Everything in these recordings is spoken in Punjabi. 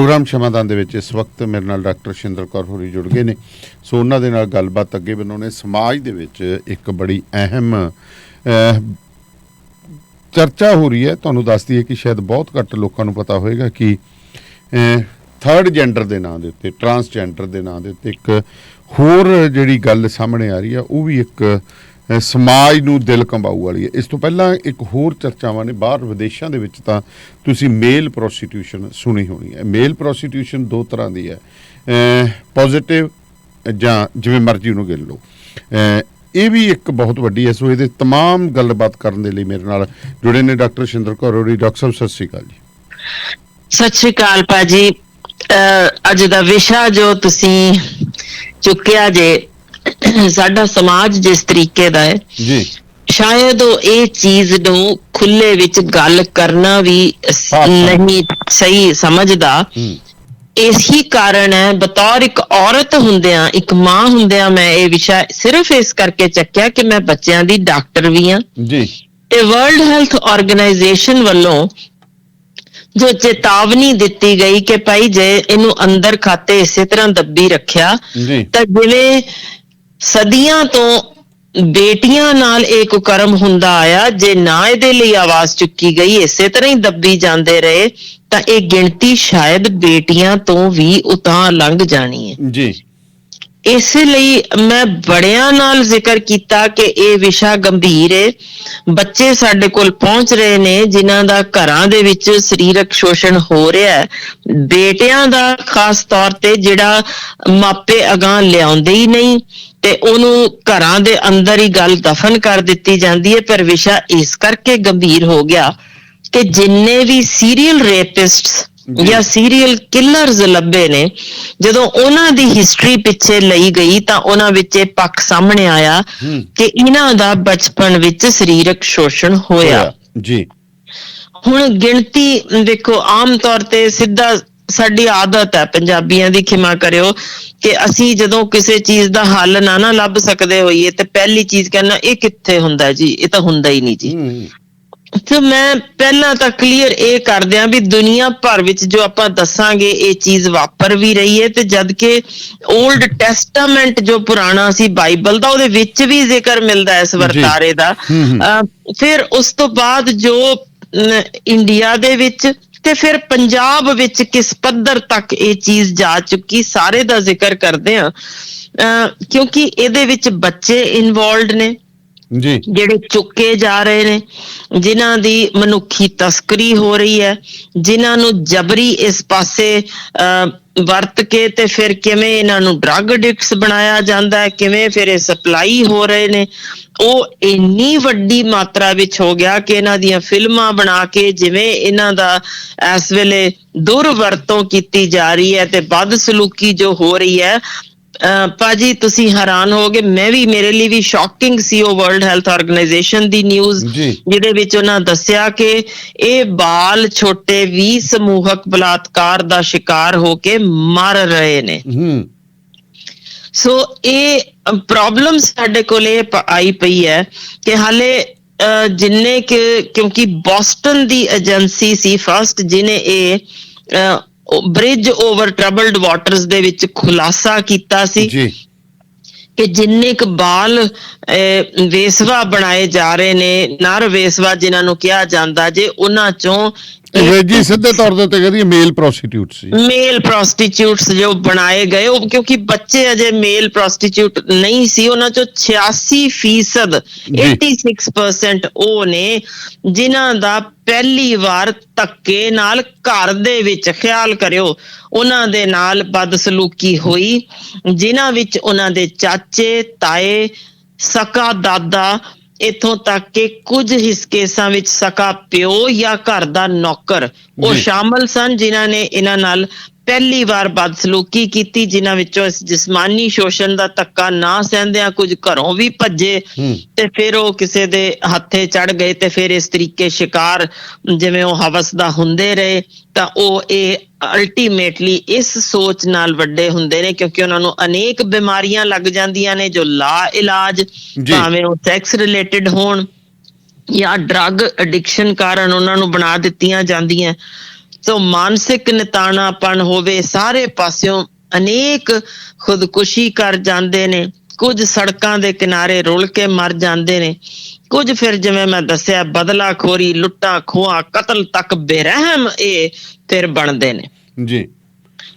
ਪ੍ਰੋਗਰਾਮ ਸ਼ਮਾਦਾਨ ਦੇ ਵਿੱਚ ਇਸ ਵਕਤ ਮੇਰੇ ਨਾਲ ਡਾਕਟਰ ਸ਼ਿੰਦਰ ਕੌਰ ਹੋਰੀ ਜੁੜ ਗਏ ਨੇ। ਸੋ ਉਹਨਾਂ ਦੇ ਨਾਲ ਗੱਲਬਾਤ ਅੱਗੇ ਬਣਾਉਣੇ। ਸਮਾਜ ਦੇ ਵਿੱਚ ਇੱਕ ਬੜੀ ਅਹਿਮ ਚਰਚਾ ਹੋ ਰਹੀ ਹੈ। ਤੁਹਾਨੂੰ ਦੱਸਦੀ ਹੈ ਕਿ ਸ਼ਾਇਦ ਬਹੁਤ ਘੱਟ ਲੋਕਾਂ ਨੂੰ ਪਤਾ ਹੋਏਗਾ ਕਿ ਥਰਡ ਜੈਂਡਰ ਦੇ ਨਾਂ ਦੇ ਉੱਤੇ, ਟਰਾਂਸਜੈਂਡਰ ਦੇ ਨਾਂ ਦੇ ਉੱਤੇ ਇੱਕ ਹੋਰ ਜਿਹੜੀ ਗੱਲ ਸਾਹਮਣੇ ਆ ਰਹੀ ਆ, ਉਹ ਵੀ ਇੱਕ ਸਮਾਜ ਨੂੰ ਦਿਲ ਕੰਬਾਊ ਵਾਲੀ ਹੈ। ਇਸ ਤੋਂ ਪਹਿਲਾਂ ਇੱਕ ਹੋਰ ਚਰਚਾਵਾਂ ਨੇ ਬਾਹਰ ਵਿਦੇਸ਼ਾਂ ਦੇ ਵਿੱਚ, ਤਾਂ ਤੁਸੀਂ ਮੇਲ ਪ੍ਰੋਸਟੀਟਿਊਸ਼ਨ ਸੁਣੀ ਹੋਣੀ ਹੈ। ਮੇਲ ਪ੍ਰੋਸਟੀਟਿਊਸ਼ਨ ਦੋ ਤਰ੍ਹਾਂ ਦੀ ਹੈ, ਪੋਜ਼ੀਟਿਵ ਜਾਂ ਜਿਵੇਂ ਮਰਜ਼ੀ ਉਹਨੂੰ ਗਿਣ ਲਓ। ਇਹ ਵੀ ਇੱਕ ਬਹੁਤ ਵੱਡੀ ਹੈ। ਸੋ ਇਹਦੇ ਤਮਾਮ ਗੱਲਬਾਤ ਕਰਨ ਦੇ ਲਈ ਮੇਰੇ ਨਾਲ ਜੁੜੇ ਨੇ ਡਾਕਟਰ ਸ਼ਿੰਦਰ ਕੌਰ ਹੋਰੀ। ਡਾਕਟਰ ਸਾਹਿਬ, ਸਤਿ ਸ਼੍ਰੀ ਅਕਾਲ ਜੀ। ਸਤਿ ਸ਼੍ਰੀ ਅਕਾਲ ਭਾਜੀ। ਅੱਜ ਦਾ ਵਿਸ਼ਾ ਜੋ ਤੁਸੀਂ ਚੁੱਕਿਆ ਜੇ, ਸਾਡਾ ਸਮਾਜ ਜਿਸ ਤਰੀਕੇ ਦਾ ਹੈ ਜੀ, ਸ਼ਾਇਦ ਉਹ ਇਹ ਚੀਜ਼ ਨੂੰ ਖੁੱਲੇ ਵਿੱਚ ਗੱਲ ਕਰਨਾ ਵੀ ਨਹੀਂ ਸਹੀ ਸਮਝਦਾ। ਇਹੀ ਕਾਰਨ ਹੈ, ਬਤੌਰ ਇੱਕ ਔਰਤ ਹੁੰਦਿਆਂ, ਇੱਕ ਮਾਂ ਹੁੰਦਿਆਂ, ਮੈਂ ਇਹ ਵਿਸ਼ਾ ਸਿਰਫ ਇਸ ਕਰਕੇ ਚੱਕਿਆ ਕਿ ਮੈਂ ਬੱਚਿਆਂ ਦੀ ਡਾਕਟਰ ਵੀ ਹਾਂ ਜੀ, ਤੇ ਵਰਲਡ ਹੈਲਥ ਆਰਗੇਨਾਈਜੇਸ਼ਨ ਵੱਲੋਂ ਜੋ ਚੇਤਾਵਨੀ ਦਿੱਤੀ ਗਈ ਕਿ ਭਾਈ ਜੇ ਇਹਨੂੰ ਅੰਦਰ ਖਾਤੇ ਇਸੇ ਤਰ੍ਹਾਂ ਦੱਬੀ ਰੱਖਿਆ ਤਾਂ ਜਿਵੇਂ ਸਦੀਆਂ ਤੋਂ ਬੇਟੀਆਂ ਨਾਲ ਇਹ ਕੁਕਰਮ ਹੁੰਦਾ ਆਇਆ, ਜੇ ਨਾ ਇਹਦੇ ਲਈ ਆਵਾਜ਼ ਚੁੱਕੀ ਗਈ, ਇਸੇ ਤਰ੍ਹਾਂ ਹੀ ਦੱਬੀ ਜਾਂਦੇ ਰਹੇ, ਤਾਂ ਇਹ ਗਿਣਤੀ ਸ਼ਾਇਦ ਬੇਟੀਆਂ ਤੋਂ ਵੀ ਉਤਾਂਹ ਲੰਘ ਜਾਣੀ ਹੈ ਜੀ। ਇਸੇ ਲਈ ਮੈਂ ਬੜਿਆਂ ਨਾਲ ਜ਼ਿਕਰ ਕੀਤਾ ਕਿ ਇਹ ਵਿਸ਼ਾ ਗੰਭੀਰ ਹੈ। ਬੱਚੇ ਸਾਡੇ ਕੋਲ ਪਹੁੰਚ ਰਹੇ ਨੇ ਜਿਨ੍ਹਾਂ ਦਾ ਘਰਾਂ ਦੇ ਵਿੱਚ ਸਰੀਰਕ ਸ਼ੋਸ਼ਣ ਹੋ ਰਿਹਾ ਹੈ। ਬੇਟਿਆਂ ਦਾ ਖਾਸ ਤੌਰ ਤੇ ਜਿਹੜਾ ਮਾਪੇ ਅਗਾਂਹ ਲਿਆਉਂਦੇ ਹੀ ਨਹੀਂ ਤੇ ਉਹਨੂੰ ਘਰਾਂ ਦੇ ਅੰਦਰ ਹੀ ਗੱਲ ਦਫਨ ਕਰ ਦਿੱਤੀ ਜਾਂਦੀ ਹੈ। ਪਰ ਵਿਸ਼ਾ ਇਸ ਕਰਕੇ ਗੰਭੀਰ ਹੋ ਗਿਆ ਕਿ ਜਿੰਨੇ ਵੀ ਸੀਰੀਅਲ ਰੇਪਿਸਟਸ ਜਾਂ ਸੀਰੀਅਲ ਕਿਲਰਸ ਲੱਭੇ ਨੇ, ਜਦੋਂ ਉਹਨਾਂ ਦੀ ਹਿਸਟਰੀ ਪਿੱਛੇ ਲਈ ਗਈ ਤਾਂ ਉਹਨਾਂ ਵਿੱਚ ਇਹ ਪੱਖ ਸਾਹਮਣੇ ਆਇਆ ਕਿ ਇਹਨਾਂ ਦਾ ਬਚਪਨ ਵਿੱਚ ਸਰੀਰਕ ਸ਼ੋਸ਼ਣ ਹੋਇਆ ਜੀ। ਹੁਣ ਗਿਣਤੀ ਦੇਖੋ, ਆਮ ਤੌਰ ਤੇ ਸਿੱਧਾ ਸਾਡੀ ਆਦਤ ਹੈ ਪੰਜਾਬੀਆਂ ਦੀ, ਖਿਮਾ ਕਰਿਓ, ਕਿ ਅਸੀਂ ਜਦੋਂ ਕਿਸੇ ਚੀਜ਼ ਦਾ ਹੱਲ ਨਾ ਲੱਭ ਸਕਦੇ ਹੋਈਏ ਤੇ ਪਹਿਲੀ ਚੀਜ਼ ਕਹਿਣਾ, ਇਹ ਕਿੱਥੇ ਹੁੰਦਾ ਜੀ, ਇਹ ਤਾਂ ਹੁੰਦਾ ਹੀ ਨਹੀਂ ਜੀ। ਤੇ ਮੈਂ ਪਹਿਲਾਂ ਤਾਂ ਕਲੀਅਰ ਇਹ ਕਰ ਦਿਆਂ ਵੀ ਦੁਨੀਆ ਭਰ ਵਿੱਚ ਜੋ ਆਪਾਂ ਦੱਸਾਂਗੇ ਇਹ ਚੀਜ਼ ਵਾਪਰ ਵੀ ਰਹੀ ਹੈ, ਤੇ ਜਦ ਕਿ ਓਲਡ ਟੈਸਟਾਮੈਂਟ ਜੋ ਪੁਰਾਣਾ ਸੀ ਬਾਈਬਲ ਦਾ, ਉਹਦੇ ਵਿੱਚ ਵੀ ਜ਼ਿਕਰ ਮਿਲਦਾ ਇਸ ਵਰਤਾਰੇ ਦਾ। ਫਿਰ ਉਸ ਤੋਂ ਬਾਅਦ ਜੋ ਇੰਡੀਆ ਦੇ ਵਿੱਚ ਤੇ ਫਿਰ ਪੰਜਾਬ ਵਿੱਚ ਕਿਸ ਪੱਧਰ ਤੱਕ ਇਹ ਚੀਜ਼ ਜਾ ਚੁੱਕੀ, ਸਾਰੇ ਦਾ ਜ਼ਿਕਰ ਕਰਦੇ ਹਾਂ, ਕਿਉਂਕਿ ਇਹਦੇ ਵਿੱਚ ਬੱਚੇ ਇਨਵੋਲਵਡ ਨੇ ਜੀ, ਜਿਹੜੇ ਚੁੱਕੇ ਜਾ ਰਹੇ ਨੇ, ਜਿਨ੍ਹਾਂ ਦੀ ਮਨੁੱਖੀ ਤਸਕਰੀ ਹੋ ਰਹੀ ਹੈ, ਜਿਨ੍ਹਾਂ ਨੂੰ ਜਬਰੀ ਇਸ ਪਾਸੇ ਵਰਤ ਕੇ ਤੇ ਫਿਰ ਕਿਵੇਂ ਇਹਨਾਂ ਨੂੰ ਡਰੱਗ ਐਡਿਕਟਸ ਬਣਾਇਆ ਜਾਂਦਾ ਹੈ, ਕਿਵੇਂ ਫਿਰ ਇਹ ਸਪਲਾਈ ਹੋ ਰਹੇ ਨੇ, ਉਹ ਇੰਨੀ ਵੱਡੀ ਮਾਤਰਾ ਵਿੱਚ ਹੋ ਗਿਆ ਕਿ ਇਹਨਾਂ ਦੀਆਂ ਫਿਲਮਾਂ ਬਣਾ ਕੇ ਜਿਵੇਂ ਇਹਨਾਂ ਦਾ ਇਸ ਵੇਲੇ ਦੁਰਵਰਤੋਂ ਕੀਤੀ ਜਾ ਰਹੀ ਹੈ ਤੇ ਬਦਸਲੂਕੀ ਜੋ ਹੋ ਰਹੀ ਹੈ। ਭਾਜੀ ਤੁਸੀਂ ਹੈਰਾਨ ਹੋਗੇ, ਮੈਂ ਵੀ, ਮੇਰੇ ਲਈ ਵੀ ਸ਼ੌਕਿੰਗ ਸੀ ਉਹ ਵਰਲਡ ਹੈਲਥ ਆਰਗੇਨਾਈਜੇਸ਼ਨ ਦੀ ਨਿਊਜ਼, ਜਿਹਦੇ ਵਿੱਚ ਉਹਨਾਂ ਦੱਸਿਆ ਕਿ ਇਹ ਬਾਲ ਛੋਟੇ ਵੀ ਸਮੂਹਕ ਬਲਾਤਕਾਰ ਦਾ ਸ਼ਿਕਾਰ ਹੋ ਕੇ ਮਰ ਰਹੇ ਨੇ। ਸੋ ਇਹ ਪ੍ਰੋਬਲਮ ਸਾਡੇ ਕੋਲ ਇਹ ਆਈ ਪਈ ਹੈ ਕਿ ਹਾਲੇ ਜਿੰਨੇ ਕਿ, ਕਿਉਂਕਿ ਬੋਸਟਨ ਦੀ ਏਜੰਸੀ ਸੀ ਫਸਟ ਜਿਹਨੇ ਇਹ ਬ੍ਰਿਜ ਓਵਰ ਟਰਬਲਡ ਵਾਟਰਸ ਦੇ ਵਿੱਚ ਖੁਲਾਸਾ ਕੀਤਾ ਸੀ ਕਿ ਜਿੰਨੇ ਕੁ ਬਾਲ ਵੇਸਵਾ ਬਣਾਏ ਜਾ ਰਹੇ ਨੇ, ਨਰ ਵੇਸਵਾ ਜਿਨ੍ਹਾਂ ਨੂੰ ਕਿਹਾ ਜਾਂਦਾ ਜੇ, ਉਹਨਾਂ ਚੋਂ ਜੀ ਸਿੱਧੇ ਤੌਰ ਦੇ ਉੱਤੇ ਕਹਿੰਦੀ ਮੇਲ ਪ੍ਰੋਸਟੀਟਿਊਟ ਸੀ, ਮੇਲ ਪ੍ਰੋਸਟੀਟਿਊਟਸ ਜੋ ਬਣਾਏ ਗਏ, ਉਹ ਕਿਉਂਕਿ ਬੱਚੇ ਅਜੇ ਮੇਲ ਪ੍ਰੋਸਟੀਟਿਊਟ ਨਹੀਂ ਸੀ, ਉਹਨਾਂ ਚੋਂ 86% 86% ਉਹ ਨੇ ਜਿਨ੍ਹਾਂ ਦਾ ਪਹਿਲੀ ਵਾਰ ਧੱਕੇ ਨਾਲ ਘਰ ਦੇ ਵਿੱਚ, ਖਿਆਲ ਕਰਿਓ, ਉਹਨਾਂ ਦੇ ਨਾਲ ਬਦਸਲੂਕੀ ਹੋਈ, ਜਿਨ੍ਹਾਂ ਵਿੱਚ ਉਹਨਾਂ ਦੇ ਚਾਚੇ, ਤਾਏ, ਸਕਾ ਦਾਦਾ, ਇੱਥੋਂ ਤੱਕ ਕਿ ਕੁਝ ਕੇਸਾਂ ਵਿੱਚ ਸਕਾ ਪਿਓ ਜਾਂ ਘਰ ਦਾ ਨੌਕਰ ਉਹ ਸ਼ਾਮਲ ਸਨ, ਜਿਨ੍ਹਾਂ ਨੇ ਇਹਨਾਂ ਨਾਲ ਪਹਿਲੀ ਵਾਰ ਬਦਸਲੂਕੀ ਕੀਤੀ, ਜਿਨ੍ਹਾਂ ਵਿੱਚੋਂ ਇਸ ਜਿਸਮਾਨੀ ਸ਼ੋਸ਼ਣ ਦਾ ਧੱਕਾ ਨਾ ਸਹਿੰਦਿਆਂ ਕੁਝ ਘਰੋਂ ਵੀ ਭੱਜੇ ਤੇ ਫਿਰ ਉਹ ਕਿਸੇ ਦੇ ਹੱਥੇ ਚੜ ਗਏ ਤੇ ਫਿਰ ਇਸ ਤਰੀਕੇ ਸ਼ਿਕਾਰ ਜਿਵੇਂ ਉਹ ਹਵਸ ਦਾ ਹੁੰਦੇ ਰਹੇ। ਤਾਂ ਉਹ ਇਹ ਅਲਟੀਮੇਟਲੀ ਇਸ ਸੋਚ ਨਾਲ ਵੱਡੇ ਹੁੰਦੇ ਨੇ, ਕਿਉਂਕਿ ਉਹਨਾਂ ਨੂੰ ਅਨੇਕ ਬਿਮਾਰੀਆਂ ਲੱਗ ਜਾਂਦੀਆਂ ਨੇ ਜੋ ਲਾ ਇਲਾਜ, ਭਾਵੇਂ ਉਹ ਸੈਕਸ ਰਿਲੇਟਿਡ ਹੋਣ ਜਾਂ ਡਰੱਗ ਐਡਿਕਸ਼ਨ ਕਾਰਨ ਉਹਨਾਂ ਨੂੰ ਬਣਾ ਦਿੱਤੀਆਂ ਜਾਂਦੀਆਂ। ਸੋ ਮਾਨਸਿਕ ਨਿਤਾਣਾਪਣ ਹੋਵੇ, ਸਾਰੇ ਪਾਸਿਓਂ ਅਨੇਕ ਖੁਦਕੁਸ਼ੀ ਕਰ ਜਾਂਦੇ ਨੇ, ਕੁਝ ਸੜਕਾਂ ਦੇ ਕਿਨਾਰੇ ਰੁਲ ਕੇ ਮਰ ਜਾਂਦੇ ਨੇ, ਕੁਝ ਫਿਰ ਜਿਵੇਂ ਮੈਂ ਦੱਸਿਆ ਬਦਲਾਖੋਰੀ, ਲੁੱਟਾਂ ਖੋਹਾਂ, ਕਤਲ ਤੱਕ ਬੇਰਹਿਮ ਇਹ ਫਿਰ ਬਣਦੇ ਨੇ ਜੀ।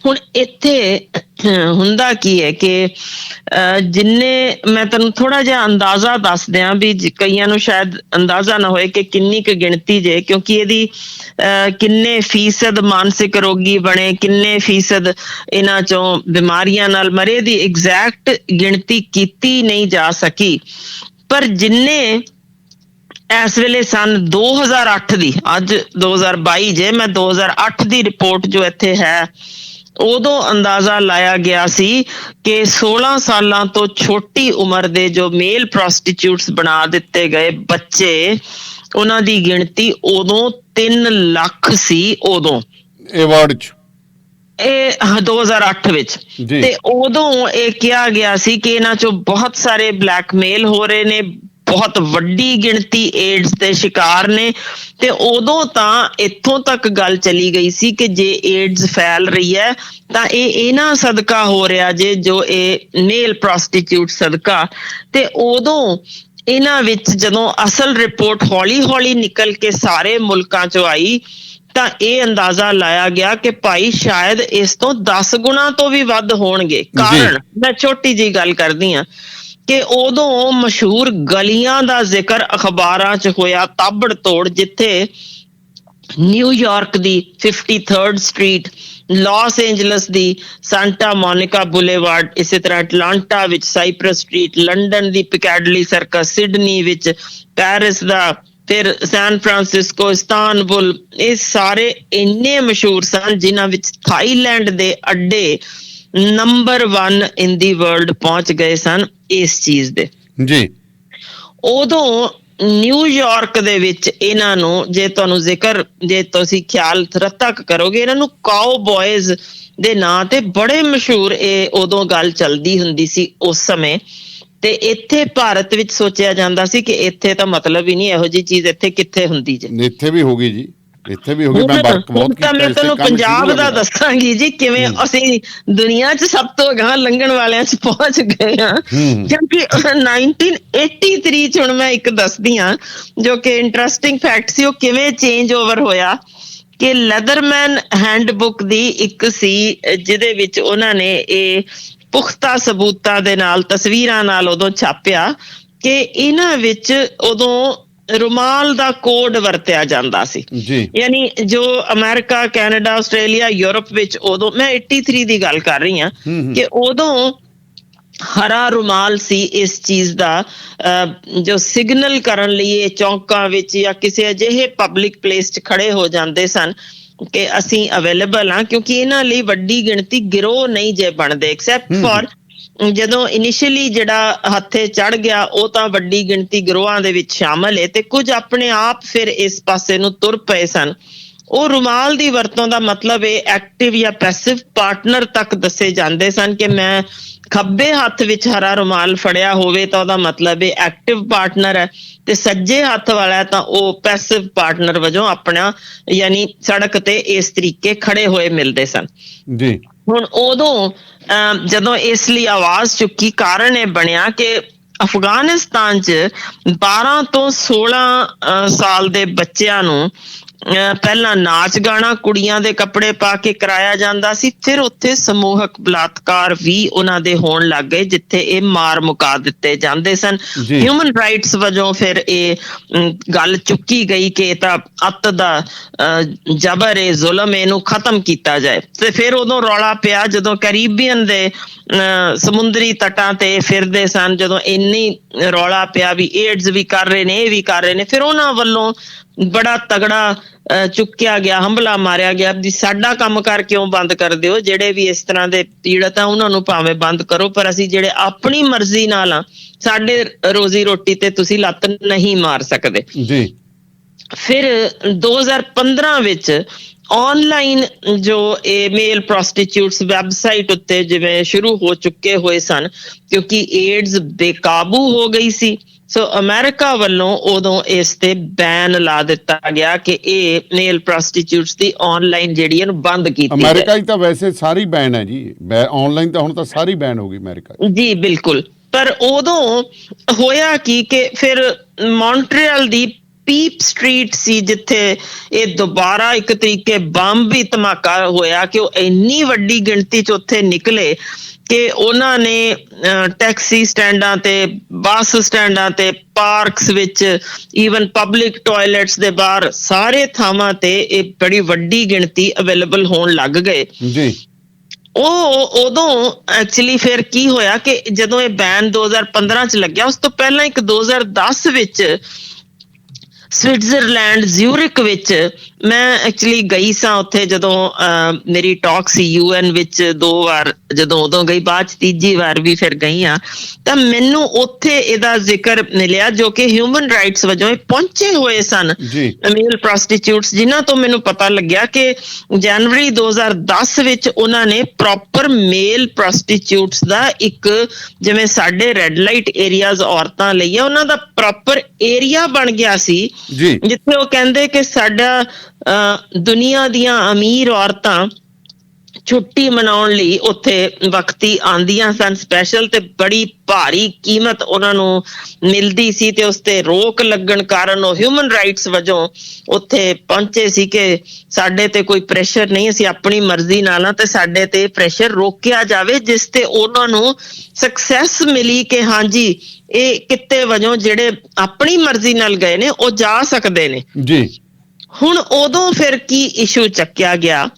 ਹੁਣ ਇੱਥੇ ਹੁੰਦਾ ਕੀ ਹੈ ਕਿ ਜਿੰਨੇ, ਮੈਂ ਤੈਨੂੰ ਥੋੜਾ ਜਿਹਾ ਅੰਦਾਜ਼ਾ ਦੱਸ ਦਿਆਂ ਵੀ ਕਈਆਂ ਨੂੰ ਸ਼ਾਇਦ ਅੰਦਾਜ਼ਾ ਨਾ ਹੋਏ ਕਿ ਕਿੰਨੀ ਕੁ ਗਿਣਤੀ ਜੇ, ਕਿਉਂਕਿ ਇਹਦੀ ਕਿੰਨੇ ਫੀਸਦ ਮਾਨਸਿਕ ਰੋਗੀ ਬਣੇ, ਕਿੰਨੇ ਫੀਸਦ ਇਹਨਾਂ ਚੋਂ ਬਿਮਾਰੀਆਂ ਨਾਲ ਮਰੇ ਦੀ ਐਗਜ਼ੈਕਟ ਗਿਣਤੀ ਕੀਤੀ ਨਹੀਂ ਜਾ ਸਕੀ, ਪਰ ਜਿੰਨੇ ਇਸ ਵੇਲੇ ਸਨ 2008 ਦੀ, ਅੱਜ 2022 ਜੇ, ਮੈਂ 2008 ਦੀ ਰਿਪੋਰਟ ਜੋ ਇੱਥੇ ਹੈ ਉਦੋਂ ਅੰਦਾਜ਼ਾ ਲਾਇਆ ਗਿਆ ਸੀ ਕਿ 16 ਸਾਲਾਂ ਤੋਂ ਛੋਟੀ ਉਮਰ ਦੇ ਜੋ ਮੇਲ ਪ੍ਰੋਸਟੀਟਿਊਟਸ ਬਣਾ ਦਿੱਤੇ ਗਏ ਬੱਚੇ, ਉਹਨਾਂ ਦੀ ਗਿਣਤੀ ਉਦੋਂ 3 ਲੱਖ ਸੀ। ਉਦੋਂ ਇਹ ਵਾਰਡ ਚ, ਇਹ 2008 ਵਿੱਚ, ਤੇ ਉਦੋਂ ਇਹ ਕਿਹਾ ਗਿਆ ਸੀ ਕਿ ਇਹਨਾਂ ਚੋਂ ਬਹੁਤ ਸਾਰੇ ਬਲੈਕਮੇਲ ਹੋ ਰਹੇ ਨੇ, ਬਹੁਤ ਵੱਡੀ ਗਿਣਤੀ ਏਡਸ ਦੇ ਸ਼ਿਕਾਰ ਨੇ, ਤੇ ਉਦੋਂ ਤਾਂ ਇੱਥੋਂ ਤੱਕ ਗੱਲ ਚਲੀ ਗਈ ਸੀ ਕਿ ਜੇ ਏਡਸ ਫੈਲ ਰਹੀ ਹੈ ਤਾਂ ਇਹ ਇਹਨਾਂ ਸਦਕਾ ਹੋ ਰਿਹਾ ਜੇ, ਜੋ ਇਹ ਮੇਲ ਪ੍ਰੋਸਟੀਟਿਊਟ ਸਦਕਾ। ਤੇ ਉਦੋਂ ਇਹਨਾਂ ਵਿੱਚ ਜਦੋਂ ਅਸਲ ਰਿਪੋਰਟ ਹੌਲੀ-ਹੌਲੀ ਨਿਕਲ ਕੇ ਸਾਰੇ ਮੁਲਕਾਂ ਚੋਂ ਆਈ ਤਾਂ ਇਹ ਅੰਦਾਜ਼ਾ ਲਾਇਆ ਗਿਆ ਕਿ ਭਾਈ ਸ਼ਾਇਦ ਇਸ ਤੋਂ 10 ਗੁਣਾ ਤੋਂ ਵੀ ਵੱਧ ਹੋਣਗੇ। ਕਾਰਨ ਮੈਂ ਛੋਟੀ ਜਿਹੀ ਗੱਲ ਕਰਦੀ ਹਾਂ ਕਿ ਉਦੋਂ ਮਸ਼ਹੂਰ ਗਲੀਆਂ ਦਾ ਜ਼ਿਕਰ ਅਖਬਾਰਾਂ 'ਚ ਹੋਇਆ ਤਾਬੜ ਤੋੜ, ਜਿੱਥੇ ਨਿਊਯਾਰਕ ਦੀ 53rd ਸਟਰੀਟ, ਲਾਸ ਏਂਜਲਸ ਦੀ ਸਾਂਟਾ ਮੋਨਿਕਾ ਬੁਲੇਵਾਰਡ, ਇਸੇ ਤਰ੍ਹਾਂ ਅਟਲਾਂਟਾ ਵਿੱਚ ਸਾਈਪਰਸ ਸਟਰੀਟ, ਲੰਡਨ ਦੀ ਪਿਕੈਡਲੀ ਸਰਕਸ, ਸਿਡਨੀ ਵਿੱਚ, ਪੈਰਿਸ ਦਾ, ਫਿਰ ਸੈਨ ਫਰਾਂਸਿਸਕੋ, ਇਸਤਾਨਬੁਲ, ਇਹ ਸਾਰੇ ਇੰਨੇ ਮਸ਼ਹੂਰ ਸਨ ਜਿਨ੍ਹਾਂ ਵਿੱਚ ਥਾਈਲੈਂਡ ਦੇ ਅੱਡੇ ਨੰਬਰ 1 ਇਨ ਦੀ ਵਰਲਡ ਪਹੁੰਚ ਗਏ ਸਨ ਇਸ ਚੀਜ਼ ਦੇ ਜੀ। ਉਦੋਂ ਨਿਊਯਾਰਕ ਦੇ ਵਿੱਚ ਇਹਨਾਂ ਨੂੰ, ਜੇ ਤੁਹਾਨੂੰ ਜ਼ਿਕਰ, ਜੇ ਤੁਸੀਂ ਖਿਆਲ ਤੱਕ ਕਰੋਗੇ, ਇਹਨਾਂ ਨੂੰ ਕਾਓ ਬॉयਜ਼ ਦੇ ਨਾਂ ਤੇ ਬੜੇ ਮਸ਼ਹੂਰ ਇਹ ਉਦੋਂ ਗੱਲ ਚੱਲਦੀ ਹੁੰਦੀ ਸੀ ਉਸ ਸਮੇਂ। ਤੇ ਇੱਥੇ ਭਾਰਤ ਵਿੱਚ ਸੋਚਿਆ ਜਾਂਦਾ ਸੀ ਕਿ ਇੱਥੇ ਤਾਂ ਮਤਲਬ ਹੀ ਨਹੀਂ, ਇਹੋ ਜਿਹੀ ਚੀਜ਼ ਇੱਥੇ ਕਿੱਥੇ ਹੁੰਦੀ ਜੇ। ਇੱਥੇ ਵੀ ਹੋ ਗਈ ਜੀ, ਇੱਥੇ ਵੀ ਹੋ ਗਈ। ਮੈਂ ਵਰਕ ਬਹੁਤ ਕੀਤਾ। ਮੈਂ ਤੁਹਾਨੂੰ ਪੰਜਾਬ ਦਾ ਦੱਸਾਂਗੀ ਜੀ ਕਿਵੇਂ ਅਸੀਂ ਦੁਨੀਆ 'ਚ ਸਭ ਤੋਂ ਅਗਾਂਹ ਲੰਘਣ ਵਾਲਿਆਂ 'ਚ ਪਹੁੰਚ ਗਏ ਹਾਂ, ਕਿਉਂਕਿ 1983 'ਚ, ਹੁਣ ਮੈਂ ਇੱਕ ਦੱਸਦੀ ਹਾਂ ਜੋ ਕਿ ਇੰਟਰਸਟਿੰਗ ਫੈਕਟ ਸੀ, ਉਹ ਕਿਵੇਂ ਚੇਂਜ ਓਵਰ ਹੋਇਆ ਕਿ ਲੈਦਰਮੈਨ ਹੈਂਡਬੁੱਕ ਦੀ ਇੱਕ ਸੀ ਜਿਹਦੇ ਵਿੱਚ ਉਹਨਾਂ ਨੇ ਇਹ ਪੁਖਤਾ ਸਬੂਤਾਂ ਦੇ ਨਾਲ, ਤਸਵੀਰਾਂ ਨਾਲ ਉਦੋਂ ਛਾਪਿਆ ਕਿ ਇਹਨਾਂ ਵਿੱਚ ਉਦੋਂ ਰੁਮਾਲ ਦਾ ਕੋਡ ਵਰਤਿਆ ਜਾਂਦਾ ਸੀ। ਯਾਨੀ ਜੋ ਅਮਰੀਕਾ, ਕੈਨੇਡਾ, ਆਸਟ੍ਰੇਲੀਆ, ਯੂਰਪ ਵਿੱਚ ਉਦੋਂ, ਮੈਂ 83 ਦੀ ਗੱਲ ਕਰ ਰਹੀ ਹਾਂ, ਕਿ ਉਦੋਂ ਹਰਾ ਰੁਮਾਲ ਸੀ ਇਸ ਚੀਜ਼ ਦਾ ਜੋ ਸਿਗਨਲ ਕਰਨ ਲਈ ਇਹ ਚੌਂਕਾਂ ਵਿੱਚ ਜਾਂ ਕਿਸੇ ਅਜਿਹੇ ਪਬਲਿਕ ਪਲੇਸ 'ਚ ਖੜੇ ਹੋ ਜਾਂਦੇ ਸਨ ਕਿ ਅਸੀਂ ਅਵੇਲੇਬਲ ਹਾਂ, ਕਿਉਂਕਿ ਇਹਨਾਂ ਲਈ ਵੱਡੀ ਗਿਣਤੀ ਗਿਰੋਹ ਨਹੀਂ ਜੇ ਬਣਦੇ, ਐਕਸੈਪਟ ਫॉर ਜਦੋਂ ਇਨੀਸ਼ੀਅਲੀ ਜਿਹੜਾ ਹੱਥੇ ਚੜ ਗਿਆ ਉਹ ਤਾਂ ਵੱਡੀ ਗਿਣਤੀ ਗਿਰੋਹਾਂ ਦੇ ਵਿੱਚ ਸ਼ਾਮਲ ਹੈ, ਤੇ ਕੁਝ ਆਪਣੇ ਆਪ ਫਿਰ ਇਸ ਪਾਸੇ ਨੂੰ ਤੁਰ ਪਏ ਸਨ। ਉਹ ਰੁਮਾਲ ਦੀ ਵਰਤੋਂ ਦਾ ਮਤਲਬ ਇਹ ਐਕਟਿਵ ਜਾਂ ਪੈਸਿਵ ਪਾਰਟਨਰ ਤੱਕ ਦੱਸੇ ਜਾਂਦੇ ਸਨ ਕਿ ਮੈਂ ਖੱਬੇ ਹੱਥ ਵਿੱਚ ਹਰਾ ਰੁਮਾਲ ਫੜਿਆ ਹੋਵੇ ਤਾਂ ਉਹਦਾ ਮਤਲਬ ਇਹ ਐਕਟਿਵ ਪਾਰਟਨਰ ਹੈ, ਤੇ ਸੱਜੇ ਹੱਥ ਵਾਲਾ ਤਾਂ ਉਹ ਪੈਸਿਵ ਪਾਰਟਨਰ ਵਜੋਂ ਆਪਣਾ, ਯਾਨੀ ਸੜਕ ਤੇ ਇਸ ਤਰੀਕੇ ਖੜੇ ਹੋਏ ਮਿਲਦੇ ਸਨ ਜੀ। ਹੁਣ ਉਦੋਂ ਜਦੋਂ ਇਸ ਲਈ ਆਵਾਜ਼ ਚੁੱਕੀ, ਕਾਰਨ ਇਹ ਬਣਿਆ ਕਿ ਅਫਗਾਨਿਸਤਾਨ 'ਚ 12 ਤੋਂ 16 ਸਾਲ ਦੇ ਬੱਚਿਆਂ ਨੂੰ ਪਹਿਲਾਂ ਨਾਚ ਗਾਣਾ ਕੁੜੀਆਂ ਦੇ ਕੱਪੜੇ ਪਾ ਕੇ ਕਰਾਇਆ ਜਾਂਦਾ ਸੀ, ਫਿਰ ਉੱਥੇ ਸਮੂਹਕ ਬਲਾਤਕਾਰ ਵੀ ਉਹਨਾਂ ਦੇ ਹੋਣ ਲੱਗ ਗਏ, ਜਿੱਥੇ ਇਹ ਮਾਰ ਮੁਕਾ ਦਿੱਤੇ ਜਾਂਦੇ ਸਨ। ਹਿਊਮਨ ਰਾਈਟਸ ਵਜੋਂ ਫਿਰ ਇਹ ਗੱਲ ਚੁੱਕੀ ਗਈ ਕਿ ਇਹ ਤਾਂ ਅੱਤ ਦਾ ਜ਼ਬਰ ਏ, ਜ਼ੁਲਮ, ਇਹਨੂੰ ਖਤਮ ਕੀਤਾ ਜਾਏ। ਤੇ ਫਿਰ ਉਦੋਂ ਰੌਲਾ ਪਿਆ ਜਦੋਂ ਕੈਰੀਬੀਅਨ ਦੇ ਸਮੁੰਦਰੀ ਤੱਟਾਂ ਤੇ ਫਿਰਦੇ ਸਨ, ਜਦੋਂ ਇੰਨੀ ਰੌਲਾ ਪਿਆ ਵੀ ਏਡਸ ਵੀ ਕਰ ਰਹੇ ਨੇ, ਇਹ ਵੀ ਕਰ ਰਹੇ ਨੇ, ਫਿਰ ਉਹਨਾਂ ਵੱਲੋਂ ਬੜਾ ਤਗੜਾ ਚੁੱਕਿਆ ਗਿਆ, ਹੰਭਲਾ ਮਾਰਿਆ ਗਿਆ ਵੀ ਸਾਡਾ ਕੰਮ ਕਰ ਕਿਉਂ ਬੰਦ ਕਰ ਦਿਓ, ਜਿਹੜੇ ਵੀ ਇਸ ਤਰ੍ਹਾਂ ਦੇ ਪੀੜਤ ਆ ਉਹਨਾਂ ਨੂੰ ਭਾਵੇਂ ਬੰਦ ਕਰੋ, ਪਰ ਅਸੀਂ ਜਿਹੜੇ ਆਪਣੀ ਮਰਜ਼ੀ ਨਾਲ ਆ, ਸਾਡੇ ਰੋਜ਼ੀ ਰੋਟੀ ਤੇ ਤੁਸੀਂ ਲੱਤ ਨਹੀਂ ਮਾਰ ਸਕਦੇ ਜੀ। ਫਿਰ 2015 ਵਿੱਚ ਆਨਲਾਈਨ ਜੋ ਇਹ ਮੇਲ ਪ੍ਰੋਸਟੀਟਿਊਟਸ ਵੈਬਸਾਈਟ ਉੱਤੇ ਜਿਵੇਂ ਸ਼ੁਰੂ ਹੋ ਚੁੱਕੇ ਹੋਏ ਸਨ, ਕਿਉਂਕਿ ਏਡਸ ਬੇਕਾਬੂ ਹੋ ਗਈ ਸੀ, ਸੋ ਅਮਰੀਕਾ ਵੱਲੋਂ ਉਦੋਂ ਇਸ ਤੇ ਬੈਨ ਲਾ ਦਿੱਤਾ ਗਿਆ ਕਿ ਇਹ ਮੇਲ ਪ੍ਰੋਸਟੀਟਿਊਟਸ ਦੀ ਆਨਲਾਈਨ ਜਿਹੜੀ ਇਹਨੂੰ ਬੰਦ ਕੀਤੀ ਅਮਰੀਕਾ 'ਚ ਤਾਂ ਵੈਸੇ ਸਾਰੀ ਬੈਨ ਹੈ ਜੀ, ਆਨਲਾਈਨ ਤਾਂ ਹੁਣ ਤਾਂ ਸਾਰੀ ਬੈਨ ਹੋ ਗਈ ਅਮਰੀਕਾ 'ਚ। ਜੀ ਬਿਲਕੁਲ। ਪਰ ਉਦੋਂ ਹੋਇਆ ਕੀ ਕਿ ਫਿਰ ਮੌਂਟਰੀਅਲ ਦੀ ਪੀਪ ਸਟਰੀਟ ਸੀ ਜਿੱਥੇ ਇਹ ਦੁਬਾਰਾ ਇੱਕ ਤਰੀਕੇ ਬੰਬ ਵੀ ਧਮਾਕਾ ਹੋਇਆ ਕਿ ਉਹ ਇੰਨੀ ਵੱਡੀ ਗਿਣਤੀ 'ਚ ਉੱਥੇ ਨਿਕਲੇ ਕਿ ਉਹਨਾਂ ਨੇ ਟੈਕਸੀ ਸਟੈਂਡਾਂ ਤੇ, ਬੱਸ ਸਟੈਂਡਾਂ ਤੇ, ਪਾਰਕਸ ਵਿੱਚ, ਈਵਨ ਪਬਲਿਕ ਟਾਇਲਟਸ ਦੇ ਬਾਹਰ, ਸਾਰੇ ਥਾਵਾਂ ਤੇ ਇਹ ਬੜੀ ਵੱਡੀ ਗਿਣਤੀ ਅਵੇਲੇਬਲ ਹੋਣ ਲੱਗ ਗਏ ਜੀ। ਉਹ ਉਦੋਂ ਐਕਚੁਅਲੀ ਫਿਰ ਕੀ ਹੋਇਆ ਕਿ ਜਦੋਂ ਇਹ ਬੈਨ 2015 ਚ ਲੱਗਿਆ, ਉਸ ਤੋਂ ਪਹਿਲਾਂ ਇੱਕ 2010 ਵਿੱਚ ਸਵਿਟਜ਼ਰਲੈਂਡ ਜ਼ਿਊਰਿਕ ਵਿੱਚ ਮੈਂ ਐਕਚੁਅਲੀ ਗਈ ਸਾਂ। ਉੱਥੇ ਜਦੋਂ ਮੇਰੀ ਟਾਕ ਸੀ UN ਵਿੱਚ 2 ਵਾਰ, ਜਦੋਂ ਉਦੋਂ ਗਈ, ਬਾਅਦ ਚ ਤੀਜੀ ਵਾਰ ਵੀ ਫਿਰ ਗਈ ਆ, ਤਾਂ ਮੈਨੂੰ ਉੱਥੇ ਇਹਦਾ ਜ਼ਿਕਰ ਮਿਲਿਆ ਜੋ ਕਿ ਹਿਊਮਨ ਰਾਈਟਸ ਵਜੋਂ ਇਹ ਪਹੁੰਚੇ ਹੋਏ ਸਨ ਮੇਲ ਪ੍ਰੋਸਟੀਟਿਊਟਸ, ਜਿਨ੍ਹਾਂ ਤੋਂ ਮੈਨੂੰ ਪਤਾ ਲੱਗਿਆ ਕਿ ਜਨਵਰੀ 2010 ਵਿੱਚ ਉਹਨਾਂ ਨੇ ਪ੍ਰੋਪਰ ਮੇਲ ਪ੍ਰੋਸਟੀਟਿਊਟਸ ਦਾ ਇੱਕ, ਜਿਵੇਂ ਸਾਡੇ ਰੈੱਡ ਲਾਈਟ ਏਰੀਆਜ਼ ਔਰਤਾਂ ਲਈ ਆ, ਉਹਨਾਂ ਦਾ ਪ੍ਰੋਪਰ ਏਰੀਆ ਬਣ ਗਿਆ ਸੀ ਜਿੱਥੇ ਉਹ ਕਹਿੰਦੇ ਕਿ ਸਾਡਾ ਦੁਨੀਆ ਦੀਆਂ ਅਮੀਰ ਔਰਤਾਂ ਛੁੱਟੀ ਮਨਾਉਣ ਲਈ ਉੱਥੇ ਵਕਤੀ ਆਉਂਦੀਆਂ ਸਨ ਸਪੈਸ਼ਲ, ਤੇ ਬੜੀ ਭਾਰੀ ਕੀਮਤ ਉਹਨਾਂ ਨੂੰ ਮਿਲਦੀ ਸੀ ਤੇ ਉਸ ਤੇ ਰੋਕ ਲੱਗਣ ਕਾਰਨ ਉਹ ਹਿਊਮਨ ਰਾਈਟਸ ਵਜੋਂ ਉੱਥੇ ਪਹੁੰਚੇ ਸੀ ਕਿ ਸਾਡੇ ਤੇ ਕੋਈ ਪ੍ਰੈਸ਼ਰ ਨਹੀਂ, ਅਸੀਂ ਆਪਣੀ ਮਰਜ਼ੀ ਨਾਲ ਆ ਤੇ ਸਾਡੇ ਤੇ ਪ੍ਰੈਸ਼ਰ ਰੋਕਿਆ ਜਾਵੇ, ਜਿਸ ਤੇ ਉਹਨਾਂ ਨੂੰ ਸਕਸੈਸ ਮਿਲੀ ਕਿ ਹਾਂਜੀ ਇਹ ਕਿੱਤੇ ਵਜੋਂ ਜਿਹੜੇ ਆਪਣੀ ਮਰਜ਼ੀ ਨਾਲ ਗਏ ਨੇ ਉਹ ਜਾ ਸਕਦੇ ਨੇ ਜੀ। ਹੁਣ ਉਦੋਂ ਫਿਰ ਕੀ ਇਸ਼ੂ ਚੱਕਿਆ ਗਿਆ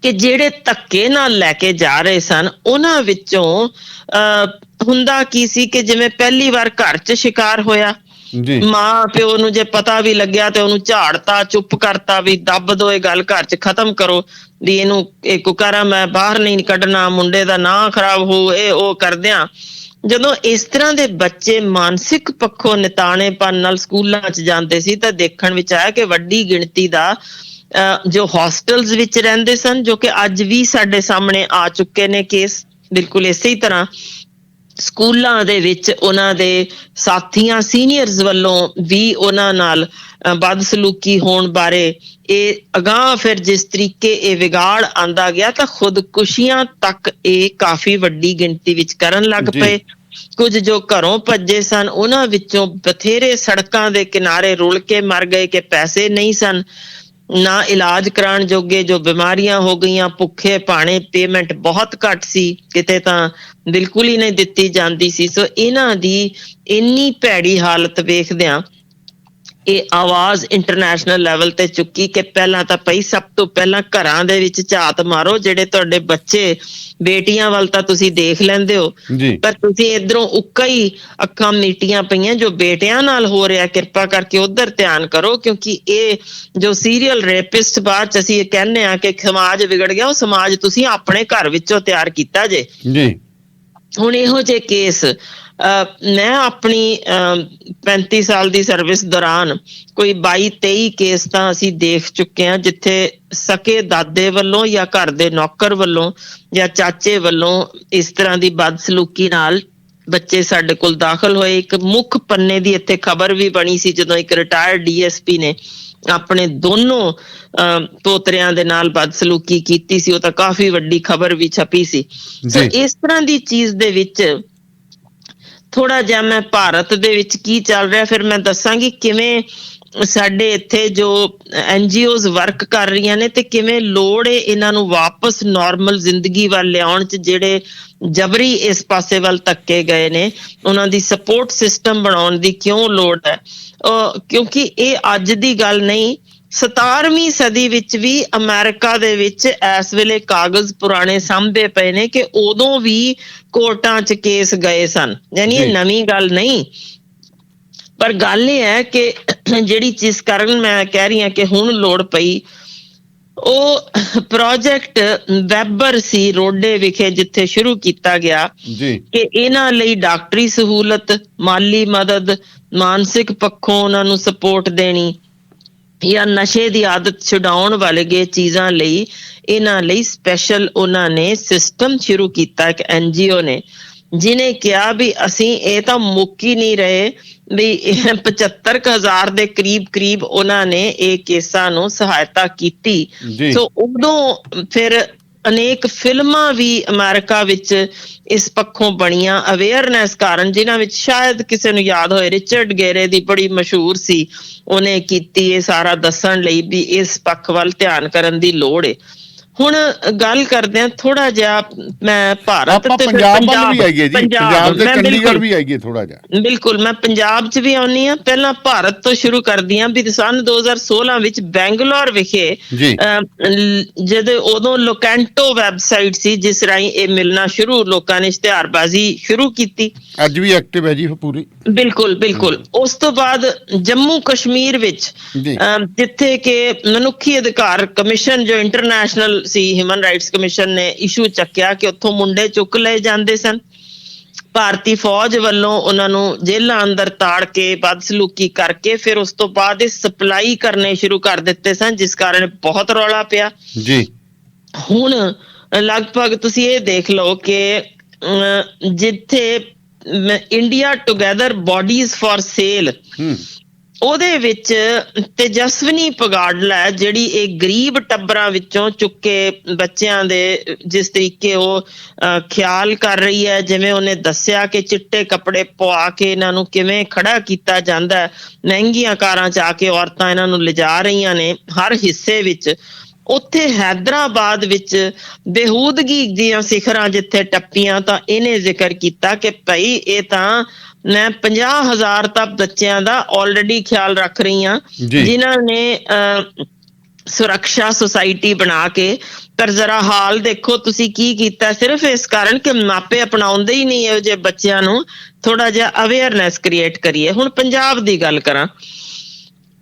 ਕਿ ਜਿਹੜੇ ਧੱਕੇ ਨਾਲ ਲੈ ਕੇ ਜਾ ਰਹੇ ਸਨ ਉਹਨਾਂ ਵਿੱਚੋਂ ਹੁੰਦਾ ਕੀ ਸੀ ਕਿ ਜਿਵੇਂ ਪਹਿਲੀ ਵਾਰ ਘਰ 'ਚ ਸ਼ਿਕਾਰ ਹੋਇਆ, ਮਾਂ ਪਿਓ ਨੂੰ ਜੇ ਪਤਾ ਵੀ ਲੱਗਿਆ ਤੇ ਉਹਨੂੰ ਝਾੜਤਾ, ਚੁੱਪ ਕਰਤਾ ਵੀ ਦੱਬ ਦੋ ਇਹ ਗੱਲ, ਘਰ 'ਚ ਖਤਮ ਕਰੋ ਵੀ ਇਹਨੂੰ, ਇਹ ਕੁਕਾਰਾ ਮੈਂ ਬਾਹਰ ਨਹੀਂ ਕੱਢਣਾ, ਮੁੰਡੇ ਦਾ ਨਾਂ ਖਰਾਬ ਹੋ, ਇਹ ਉਹ ਕਰਦਿਆਂ। ਜਦੋਂ ਇਸ ਤਰ੍ਹਾਂ ਦੇ ਬੱਚੇ ਮਾਨਸਿਕ ਪੱਖੋਂ ਨਿਤਾਣੇਪਨ ਨਾਲ ਸਕੂਲਾਂ 'ਚ ਜਾਂਦੇ ਸੀ ਤਾਂ ਦੇਖਣ ਵਿੱਚ ਆਇਆ ਕਿ ਵੱਡੀ ਗਿਣਤੀ ਦਾ ਜੋ ਹੋਸਟਲਸ ਵਿੱਚ ਰਹਿੰਦੇ ਸਨ, ਜੋ ਕਿ ਅੱਜ ਵੀ ਸਾਡੇ ਸਾਹਮਣੇ ਆ ਚੁੱਕੇ ਨੇ ਕੇਸ, ਬਿਲਕੁਲ ਇਸੇ ਤਰ੍ਹਾਂ ਸਕੂਲਾਂ ਦੇ ਵਿੱਚ ਉਹਨਾਂ ਦੇ ਸਾਥੀਆਂ, ਸੀਨੀਅਰਸ ਵੱਲੋਂ ਵੀ ਉਹਨਾਂ ਨਾਲ ਬਦਸਲੂਕੀ ਹੋਣ ਬਾਰੇ ਇਹ ਅਗਾਂਹ ਫਿਰ ਜਿਸ ਤਰੀਕੇ ਇਹ ਵਿਗਾੜ ਆਂਦਾ ਗਿਆ ਤਾਂ ਖੁਦਕੁਸ਼ੀਆਂ ਤੱਕ ਇਹ ਕਾਫੀ ਵੱਡੀ ਗਿਣਤੀ ਵਿੱਚ ਕਰਨ ਲੱਗ ਪਏ। ਕੁਝ ਜੋ ਘਰੋਂ ਭੱਜੇ ਸਨ ਉਹਨਾਂ ਵਿੱਚੋਂ ਬਥੇਰੇ ਸੜਕਾਂ ਦੇ ਕਿਨਾਰੇ ਰੁਲ ਕੇ ਮਰ ਗਏ ਕਿ ਪੈਸੇ ਨਹੀਂ ਸਨ, ਨਾ ਇਲਾਜ ਕਰਾਉਣ ਜੋਗੇ, ਜੋ ਬਿਮਾਰੀਆਂ ਹੋ ਗਈਆਂ, ਭੁੱਖੇ ਭਾਣੇ, ਪੇਮੈਂਟ ਬਹੁਤ ਘੱਟ ਸੀ, ਕਿਤੇ ਤਾਂ ਬਿਲਕੁਲ ਹੀ ਨਹੀਂ ਦਿੱਤੀ ਜਾਂਦੀ ਸੀ। ਸੋ ਇਹਨਾਂ ਦੀ ਇੰਨੀ ਭੈੜੀ ਹਾਲਤ ਵੇਖਦਿਆਂ ਇਹ ਆਵਾਜ਼ ਇੰਟਰਨੈਸ਼ਨਲ ਲੈਵਲ ਤੇ ਚੁੱਕੀ ਕਿ ਪਹਿਲਾਂ ਤਾਂ ਪਈ ਸਭ ਤੋਂ ਪਹਿਲਾਂ ਘਰਾਂ ਦੇ ਵਿੱਚ ਝਾਤ ਮਾਰੋ, ਜਿਹੜੇ ਤੁਹਾਡੇ ਬੱਚੇ, ਬੇਟੀਆਂ ਵੱਲ ਤਾਂ ਤੁਸੀਂ ਦੇਖ ਲੈਂਦੇ ਹੋ ਪਰ ਤੁਸੀਂ ਇਧਰੋਂ ਉੱਕਾ ਹੀ ਅੱਖਾਂ ਮੀਟੀਆਂ ਪਈਆਂ ਜੋ ਬੇਟਿਆਂ ਨਾਲ ਹੋ ਰਿਹਾ, ਕਿਰਪਾ ਕਰਕੇ ਉਧਰ ਧਿਆਨ ਕਰੋ, ਕਿਉਂਕਿ ਇਹ ਜੋ ਸੀਰੀਅਲ ਰੇਪਿਸਟ ਬਾਅਦ ਚ ਅਸੀਂ ਇਹ ਕਹਿੰਦੇ ਆ ਕਿ ਸਮਾਜ ਵਿਗੜ ਗਿਆ, ਉਹ ਸਮਾਜ ਤੁਸੀਂ ਆਪਣੇ ਘਰ ਵਿੱਚੋਂ ਤਿਆਰ ਕੀਤਾ ਜੇ। ਹੁਣ ਇਹੋ ਜਿਹੇ ਕੇਸ ਮੈਂ ਆਪਣੀ 35 ਸਾਲ ਦੀ ਸਰਵਿਸ ਦੌਰਾਨ ਕੋਈ 22-23 ਕੇਸ ਤਾਂ ਅਸੀਂ ਦੇਖ ਚੁੱਕੇ ਹਾਂ ਜਿੱਥੇ ਸਕੇ ਦਾਦੇ ਵੱਲੋਂ ਜਾਂ ਘਰ ਦੇ ਨੌਕਰ ਵੱਲੋਂ ਜਾਂ ਚਾਚੇ ਵੱਲੋਂ ਇਸ ਤਰ੍ਹਾਂ ਦੀ ਬਦਸਲੂਕੀ ਨਾਲ ਬੱਚੇ ਸਾਡੇ ਕੋਲ ਦਾਖਲ ਹੋਏ। ਇੱਕ ਮੁੱਖ ਪੰਨੇ ਦੀ ਇੱਥੇ ਖਬਰ ਵੀ ਬਣੀ ਸੀ ਜਦੋਂ ਇੱਕ ਰਿਟਾਇਰਡ DSP ਨੇ ਆਪਣੇ ਦੋਨੋਂ ਪੋਤਰਿਆਂ ਦੇ ਨਾਲ ਬਦਸਲੂਕੀ ਕੀਤੀ ਸੀ, ਉਹ ਤਾਂ ਕਾਫੀ ਵੱਡੀ ਖਬਰ ਵੀ ਛਪੀ ਸੀ। ਸੋ ਇਸ ਤਰ੍ਹਾਂ ਦੀ ਚੀਜ਼ ਦੇ ਵਿੱਚ ਥੋੜਾ ਜਿਹਾ ਮੈਂ ਭਾਰਤ ਦੇ ਵਿੱਚ ਕੀ ਚੱਲ ਰਿਹਾ ਫਿਰ ਮੈਂ ਦੱਸਾਂਗੀ, ਕਿਵੇਂ ਸਾਡੇ ਇੱਥੇ ਜੋ NGOs ਵਰਕ ਕਰ ਰਹੀਆਂ ਨੇ ਤੇ ਕਿਵੇਂ ਲੋੜ ਹੈ ਇਹਨਾਂ ਨੂੰ ਵਾਪਸ ਨੋਰਮਲ ਜ਼ਿੰਦਗੀ ਵੱਲ ਲਿਆਉਣ ਚ, ਜਿਹੜੇ ਜਬਰੀ ਇਸ ਪਾਸੇ ਵੱਲ ਧੱਕੇ ਗਏ ਨੇ ਉਹਨਾਂ ਦੀ ਸਪੋਰਟ ਸਿਸਟਮ ਬਣਾਉਣ ਦੀ ਕਿਉਂ ਲੋੜ ਹੈ। ਕਿਉਂਕਿ ਇਹ ਅੱਜ ਦੀ ਗੱਲ ਨਹੀਂ, 17ਵੀਂ ਸਦੀ ਵਿੱਚ ਵੀ ਅਮਰੀਕਾ ਦੇ ਵਿੱਚ ਇਸ ਵੇਲੇ ਕਾਗਜ਼ ਪੁਰਾਣੇ ਸਾਂਭੇ ਪਏ ਨੇ ਕਿ ਉਦੋਂ ਵੀ ਕੋਰਟਾਂ 'ਚ ਕੇਸ ਗਏ ਸਨ, ਯਾਨੀ ਇਹ ਨਵੀਂ ਗੱਲ ਨਹੀਂ। ਪਰ ਗੱਲ ਇਹ ਹੈ ਕਿ ਜਿਹੜੀ ਚੀਜ਼ ਕਾਰਨ ਮੈਂ ਕਹਿ ਰਹੀ ਹਾਂ ਕਿ ਹੁਣ ਲੋੜ ਪਈ, ਉਹ ਪ੍ਰੋਜੈਕਟ ਵੈਬਰ ਸੀ ਰੋਡੇ ਵਿਖੇ ਜਿੱਥੇ ਸ਼ੁਰੂ ਕੀਤਾ ਗਿਆ ਕਿ ਇਹਨਾਂ ਲਈ ਡਾਕਟਰੀ ਸਹੂਲਤ, ਮਾਲੀ ਮਦਦ, ਮਾਨਸਿਕ ਪੱਖੋਂ ਉਹਨਾਂ ਨੂੰ ਸਪੋਰਟ ਦੇਣੀ ਜਾਂ ਨਸ਼ੇ ਦੀ ਆਦਤ ਛੁਡਾਉਣ ਵਾਲੇ ਚੀਜ਼ਾਂ ਲਈ ਇਹਨਾਂ ਲਈ ਸਪੈਸ਼ਲ ਉਹਨਾਂ ਨੇ ਸਿਸਟਮ ਸ਼ੁਰੂ ਕੀਤਾ ਇੱਕ NGO ਨੇ, ਜਿਨੇ ਕਿਹਾ ਵੀ ਅਸੀਂ ਇਹ ਤਾਂ ਮੁੱਕ ਹੀ ਨਹੀਂ ਰਹੇ ਵੀ 75,000 ਦੇ ਕਰੀਬ ਉਹਨਾਂ ਨੇ ਇਹ ਕੇਸਾਂ ਨੂੰ ਸਹਾਇਤਾ ਕੀਤੀ। ਸੋ ਉਦੋਂ ਫਿਰ ਅਨੇਕ ਫਿਲਮਾਂ ਵੀ ਅਮਰੀਕਾ ਵਿੱਚ ਇਸ ਪੱਖੋਂ ਬਣੀਆਂ ਅਵੇਅਰਨੈਸ ਕਾਰਨ, ਜਿਨ੍ਹਾਂ ਵਿੱਚ ਸ਼ਾਇਦ ਕਿਸੇ ਨੂੰ ਯਾਦ ਹੋਏ ਰਿਚਰਡ ਗੇਰੇ ਦੀ ਬੜੀ ਮਸ਼ਹੂਰ ਸੀ, ਉਹਨੇ ਕੀਤੀ ਇਹ ਸਾਰਾ ਦੱਸਣ ਲਈ ਵੀ ਇਸ ਪੱਖ ਵੱਲ ਧਿਆਨ ਕਰਨ ਦੀ ਲੋੜ ਹੈ। ਹੁਣ ਗੱਲ ਕਰਦੇ ਆ ਥੋੜਾ ਜਿਹਾ ਮੈਂ ਭਾਰਤ ਤੇ ਪੰਜਾਬ ਵੱਲ ਵੀ ਆਈਏ ਜੀ, ਪੰਜਾਬ ਤੇ ਚੰਡੀਗੜ੍ਹ ਵੀ ਆਈਏ ਥੋੜਾ ਜਿਹਾ। ਬਿਲਕੁਲ, ਮੈਂ ਪੰਜਾਬ 'ਚ ਵੀ ਆਉਣੀ ਆ। ਪਹਿਲਾਂ ਭਾਰਤ ਤੋਂ ਸ਼ੁਰੂ ਕਰਦੀ ਆ ਵੀ ਸੰਨ 2016 ਵਿੱਚ ਬੈਂਗਲੌਰ ਵਿਖੇ ਜਦੋਂ ਉਦੋਂ ਲੋਕੈਂਟੋ ਵੈਬਸਾਈਟ ਸੀ ਜਿਸ ਰਾਹੀਂ ਇਹ ਮਿਲਣਾ ਸ਼ੁਰੂ, ਲੋਕਾਂ ਨੇ ਇਸ਼ਤਿਹਾਰਬਾਜ਼ੀ ਸ਼ੁਰੂ ਕੀਤੀ, ਅੱਜ ਵੀ ਐਕਟਿਵ ਹੈ ਜੀ ਪੂਰੀ। ਬਿਲਕੁਲ। ਉਸ ਤੋਂ ਬਾਅਦ ਜੰਮੂ ਕਸ਼ਮੀਰ ਵਿੱਚ ਜਿੱਥੇ ਕਿ ਮਨੁੱਖੀ ਅਧਿਕਾਰ ਕਮਿਸ਼ਨ ਜੋ ਇੰਟਰਨੈਸ਼ਨਲ ਸੀ, ਹਿਊਮਨ ਰਾਈਟਸ ਕਮਿਸ਼ਨ ਨੇ ਇਸ਼ੂ ਚੱਕਿਆ ਕਿ ਉੱਥੋਂ ਮੁੰਡੇ ਚੁੱਕ ਲਏ ਜਾਂਦੇ ਸਨ, ਭਾਰਤੀ ਫੌਜ ਵੱਲੋਂ ਉਹਨਾਂ ਨੂੰ ਜੇਲ੍ਹਾਂ ਅੰਦਰ ਤਾੜ ਕੇ ਬਦਸਲੂਕੀ ਕਰਕੇ ਫਿਰ ਉਸ ਤੋਂ ਬਾਅਦ ਇਹ ਸਪਲਾਈ ਕਰਨੇ ਸ਼ੁਰੂ ਕਰ ਦਿੱਤੇ ਸਨ, ਜਿਸ ਕਾਰਨ ਬਹੁਤ ਰੌਲਾ ਪਿਆ ਜੀ। ਹੁਣ ਲਗਭਗ ਤੁਸੀਂ ਇਹ ਦੇਖ ਲਓ ਕਿ ਜਿੱਥੇ India together bodies for sale, ਉਹਦੇ ਵਿੱਚ ਤੇਜਸਵਨੀ ਪਗਾੜਲਾ ਜਿਹੜੀ ਇਹ ਗਰੀਬ ਟੱਬਰਾਂ ਵਿੱਚੋਂ ਚੁੱਕੇ ਬੱਚਿਆਂ ਦੇ ਜਿਸ ਤਰੀਕੇ ਉਹ ਖਿਆਲ ਕਰ ਰਹੀ ਹੈ, ਜਿਵੇਂ ਉਹਨੇ ਦੱਸਿਆ ਕਿ ਚਿੱਟੇ ਕੱਪੜੇ ਪਵਾ ਕੇ ਇਹਨਾਂ ਨੂੰ ਕਿਵੇਂ ਖੜਾ ਕੀਤਾ ਜਾਂਦਾ, ਮਹਿੰਗੀਆਂ ਕਾਰਾਂ 'ਚ ਆ ਕੇ ਔਰਤਾਂ ਇਹਨਾਂ ਨੂੰ ਲਿਜਾ ਰਹੀਆਂ ਨੇ ਹਰ ਹਿੱਸੇ ਵਿੱਚ। ਉੱਥੇ ਹੈਦਰਾਬਾਦ ਵਿੱਚ ਬੇਹੂਦਗੀ ਦੀਆਂ ਸਿਖਰਾਂ ਜਿੱਥੇ ਟੱਪੀਆਂ ਤਾਂ ਇਹਨੇ ਜ਼ਿਕਰ ਕੀਤਾ ਕਿ ਭਾਈ ਇਹ ਤਾਂ ਮੈਂ 50,000 ਤਾਂ ਬੱਚਿਆਂ ਦਾ ਆਲਰੇਡੀ ਖਿਆਲ ਰੱਖ ਰਹੀ ਹਾਂ, ਜਿਨ੍ਹਾਂ ਨੇ ਸੁਰੱਖਿਆ ਸੁਸਾਇਟੀ ਬਣਾ ਕੇ। ਪਰ ਜ਼ਰਾ ਹਾਲ ਦੇਖੋ ਤੁਸੀਂ ਕੀ ਕੀਤਾ, ਸਿਰਫ ਇਸ ਕਾਰਨ ਕਿ ਮਾਪੇ ਅਪਣਾਉਂਦੇ ਹੀ ਨਹੀਂ ਇਹੋ ਜਿਹੇ ਬੱਚਿਆਂ ਨੂੰ। ਥੋੜਾ ਜਿਹਾ ਅਵੇਅਰਨੈਸ ਕ੍ਰੀਏਟ ਕਰੀਏ। ਹੁਣ ਪੰਜਾਬ ਦੀ ਗੱਲ ਕਰਾਂ,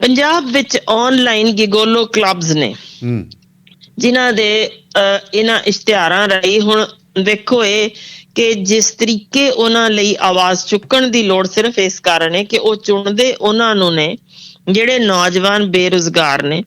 ਪੰਜਾਬ ਵਿੱਚ ਆਨਲਾਈਨ ਗਿਗੋਲੋ ਕਲੱਬਸ ਨੇ ਜਿਨ੍ਹਾਂ ਦੇ ਇਹਨਾਂ ਇਸ਼ਤਿਹਾਰਾਂ ਰਾਹੀਂ ਹੁਣ ਵੇਖੋ ਇਹ ਕਿ ਜਿਸ ਤਰੀਕੇ ਉਹਨਾਂ ਲਈ ਆਵਾਜ਼ ਚੁੱਕਣ ਦੀ ਲੋੜ ਸਿਰਫ ਇਸ ਕਾਰਨ ਹੈ ਕਿ ਉਹ ਚੁਣਦੇ ਉਹਨਾਂ ਨੂੰ ਨੇ ਜਿਹੜੇ ਨੌਜਵਾਨ ਬੇਰੁਜ਼ਗਾਰ ਨੇ,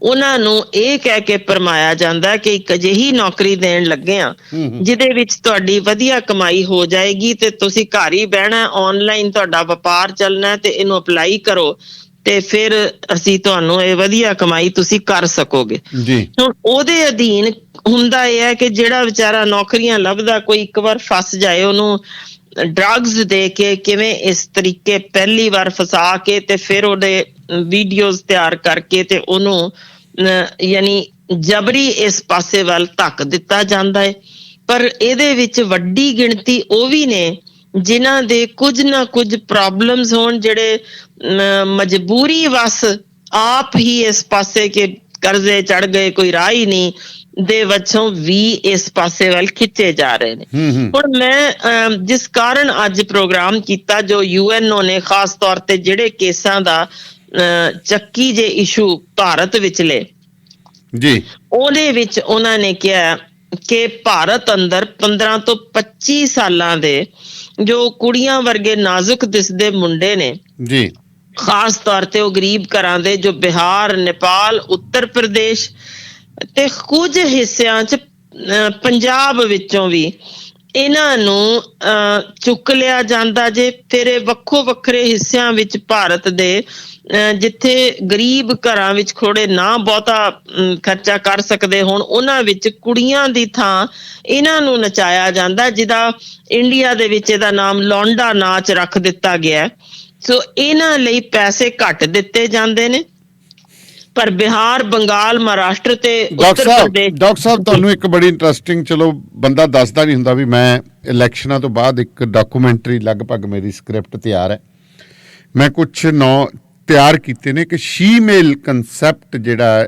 ਉਹਨਾਂ ਨੂੰ ਇਹ ਕਹਿ ਕੇ ਭਰਮਾਇਆ ਜਾਂਦਾ ਕਿ ਇੱਕ ਅਜਿਹੀ ਨੌਕਰੀ ਦੇਣ ਲੱਗੇ ਆ ਜਿਹਦੇ ਵਿੱਚ ਤੁਹਾਡੀ ਵਧੀਆ ਕਮਾਈ ਹੋ ਜਾਏਗੀ ਤੇ ਤੁਸੀਂ ਘਰ ਹੀ ਬਹਿਣਾ, ਆਨਲਾਈਨ ਤੁਹਾਡਾ ਵਪਾਰ ਚੱਲਣਾ ਤੇ ਇਹਨੂੰ ਅਪਲਾਈ ਕਰੋ ਤੇ ਫਿਰ ਅਸੀਂ ਤੁਹਾਨੂੰ ਇਹ ਵਧੀਆ ਕਮਾਈ ਤੁਸੀਂ ਕਰ ਸਕੋਗੇ। ਹੁਣ ਉਹਦੇ ਅਧੀਨ ਹੁੰਦਾ ਇਹ ਹੈ ਕਿ ਜਿਹੜਾ ਵਿਚਾਰਾ ਨੌਕਰੀਆਂ ਲੱਭਦਾ ਕੋਈ ਇੱਕ ਵਾਰ ਫਸ ਜਾਏ, ਉਹਨੂੰ ਡਰੱਗਸ ਦੇ ਕੇ ਕਿਵੇਂ ਇਸ ਤਰੀਕੇ ਪਹਿਲੀ ਵਾਰ ਫਸਾ ਕੇ ਤੇ ਫਿਰ ਉਹਦੇ ਵੀਡੀਓਜ਼ ਤਿਆਰ ਕਰਕੇ ਤੇ ਉਹਨੂੰ ਯਾਨੀ ਜਬਰੀ ਇਸ ਪਾਸੇ ਵੱਲ ਧੱਕ ਦਿੱਤਾ ਜਾਂਦਾ ਹੈ। ਪਰ ਇਹਦੇ ਵਿੱਚ ਵੱਡੀ ਗਿਣਤੀ ਉਹ ਵੀ ਨੇ ਜਿਨ੍ਹਾਂ ਦੇ ਕੁਝ ਨਾ ਕੁਝ ਪ੍ਰੋਬਲਮਸ ਹੋਣ, ਜਿਹੜੇ ਮਜਬੂਰੀ ਵਸ ਆਪ ਹੀ ਇਸ ਪਾਸੇ ਕਿ ਕਰਜ਼ੇ ਚੜ ਗਏ, ਕੋਈ ਰਾਹ ਹੀ ਨਹੀਂ ਦੇ ਵਜੋਂ ਵੀ ਇਸ ਪਾਸੇ ਵੱਲ ਖਿੱਚੇ ਜਾ ਰਹੇ ਨੇ। ਹੁਣ ਮੈਂ ਜਿਸ ਕਾਰਨ ਅੱਜ ਪ੍ਰੋਗਰਾਮ ਕੀਤਾ, ਜੋ UNO ਨੇ ਖਾਸ ਤੌਰ ਤੇ ਜਿਹੜੇ ਕੇਸਾਂ ਦਾ ਚੱਕੀ ਜੇ ਇਸ਼ੂ ਭਾਰਤ ਵਿਚਲੇ ਜੀ, ਉਹਦੇ ਵਿੱਚ ਉਹਨਾਂ ਨੇ ਕਿਹਾ ਕਿ ਭਾਰਤ ਅੰਦਰ 15 ਤੋਂ 25 ਸਾਲਾਂ ਦੇ ਜੋ ਕੁੜੀਆਂ ਵਰਗੇ ਨਾਜ਼ੁਕ ਦਿਸਦੇ ਮੁੰਡੇ ਨੇ ਜੀ, ਖਾਸ ਤੌਰ ਤੇ ਉਹ ਗਰੀਬ ਘਰਾਂ ਦੇ ਜੋ ਬਿਹਾਰ, ਨੇਪਾਲ, ਉੱਤਰ ਪ੍ਰਦੇਸ਼ ਤੇ ਕੁਝ ਹਿੱਸਿਆਂ 'ਚ ਪੰਜਾਬ ਵਿੱਚੋਂ ਵੀ ਇਹਨਾਂ ਨੂੰ ਚੁੱਕ ਲਿਆ ਜਾਂਦਾ ਜੇ। ਫਿਰ ਇਹ ਵੱਖੋ ਵੱਖਰੇ ਹਿੱਸਿਆਂ ਵਿੱਚ ਭਾਰਤ ਦੇ ਜਿੱਥੇ ਗਰੀਬ ਘਰਾਂ ਵਿੱਚ ਥੋੜੇ ਨਾ ਬਹੁਤਾ ਖਰਚਾ ਕਰ ਸਕਦੇ ਹੋਣ, ਉਹਨਾਂ ਵਿੱਚ ਕੁੜੀਆਂ ਦੀ ਥਾਂ ਇਹਨਾਂ ਨੂੰ ਨਚਾਇਆ ਜਾਂਦਾ, ਜਿਹਦਾ ਇੰਡੀਆ ਦੇ ਵਿੱਚ ਇਹਦਾ ਨਾਮ ਲੌਂਡਾ ਨਾਚ ਰੱਖ ਦਿੱਤਾ ਗਿਆ। ਸੋ ਇਹਨਾਂ ਲਈ ਪੈਸੇ ਘੱਟ ਦਿੱਤੇ ਜਾਂਦੇ ਨੇ, ਪਰ ਬਿਹਾਰ, ਬੰਗਾਲ, ਮਹਾਰਾਸ਼ਟਰ ਤੇ ਉੱਤਰ ਪ੍ਰਦੇਸ਼। ਡਾਕਟਰ ਸਾਹਿਬ ਤੁਹਾਨੂੰ ਇੱਕ ਬੜੀ ਇੰਟਰਸਟਿੰਗ, ਚਲੋ ਬੰਦਾ ਦੱਸਦਾ ਨਹੀਂ ਹੁੰਦਾ ਵੀ ਮੈਂ ਇਲੈਕਸ਼ਨਾਂ ਤੋਂ ਬਾਅਦ ਇੱਕ ਡਾਕੂਮੈਂਟਰੀ ਲਗਭਗ ਮੇਰੀ ਸਕ੍ਰਿਪਟ ਤਿਆਰ ਹੈ, ਮੈਂ ਕੁਛ ਤਿਆਰ ਕੀਤੇ ਨੇ ਕਿ ਸ਼ੀਮੇਲ ਕਨਸੈਪਟ ਜਿਹੜਾ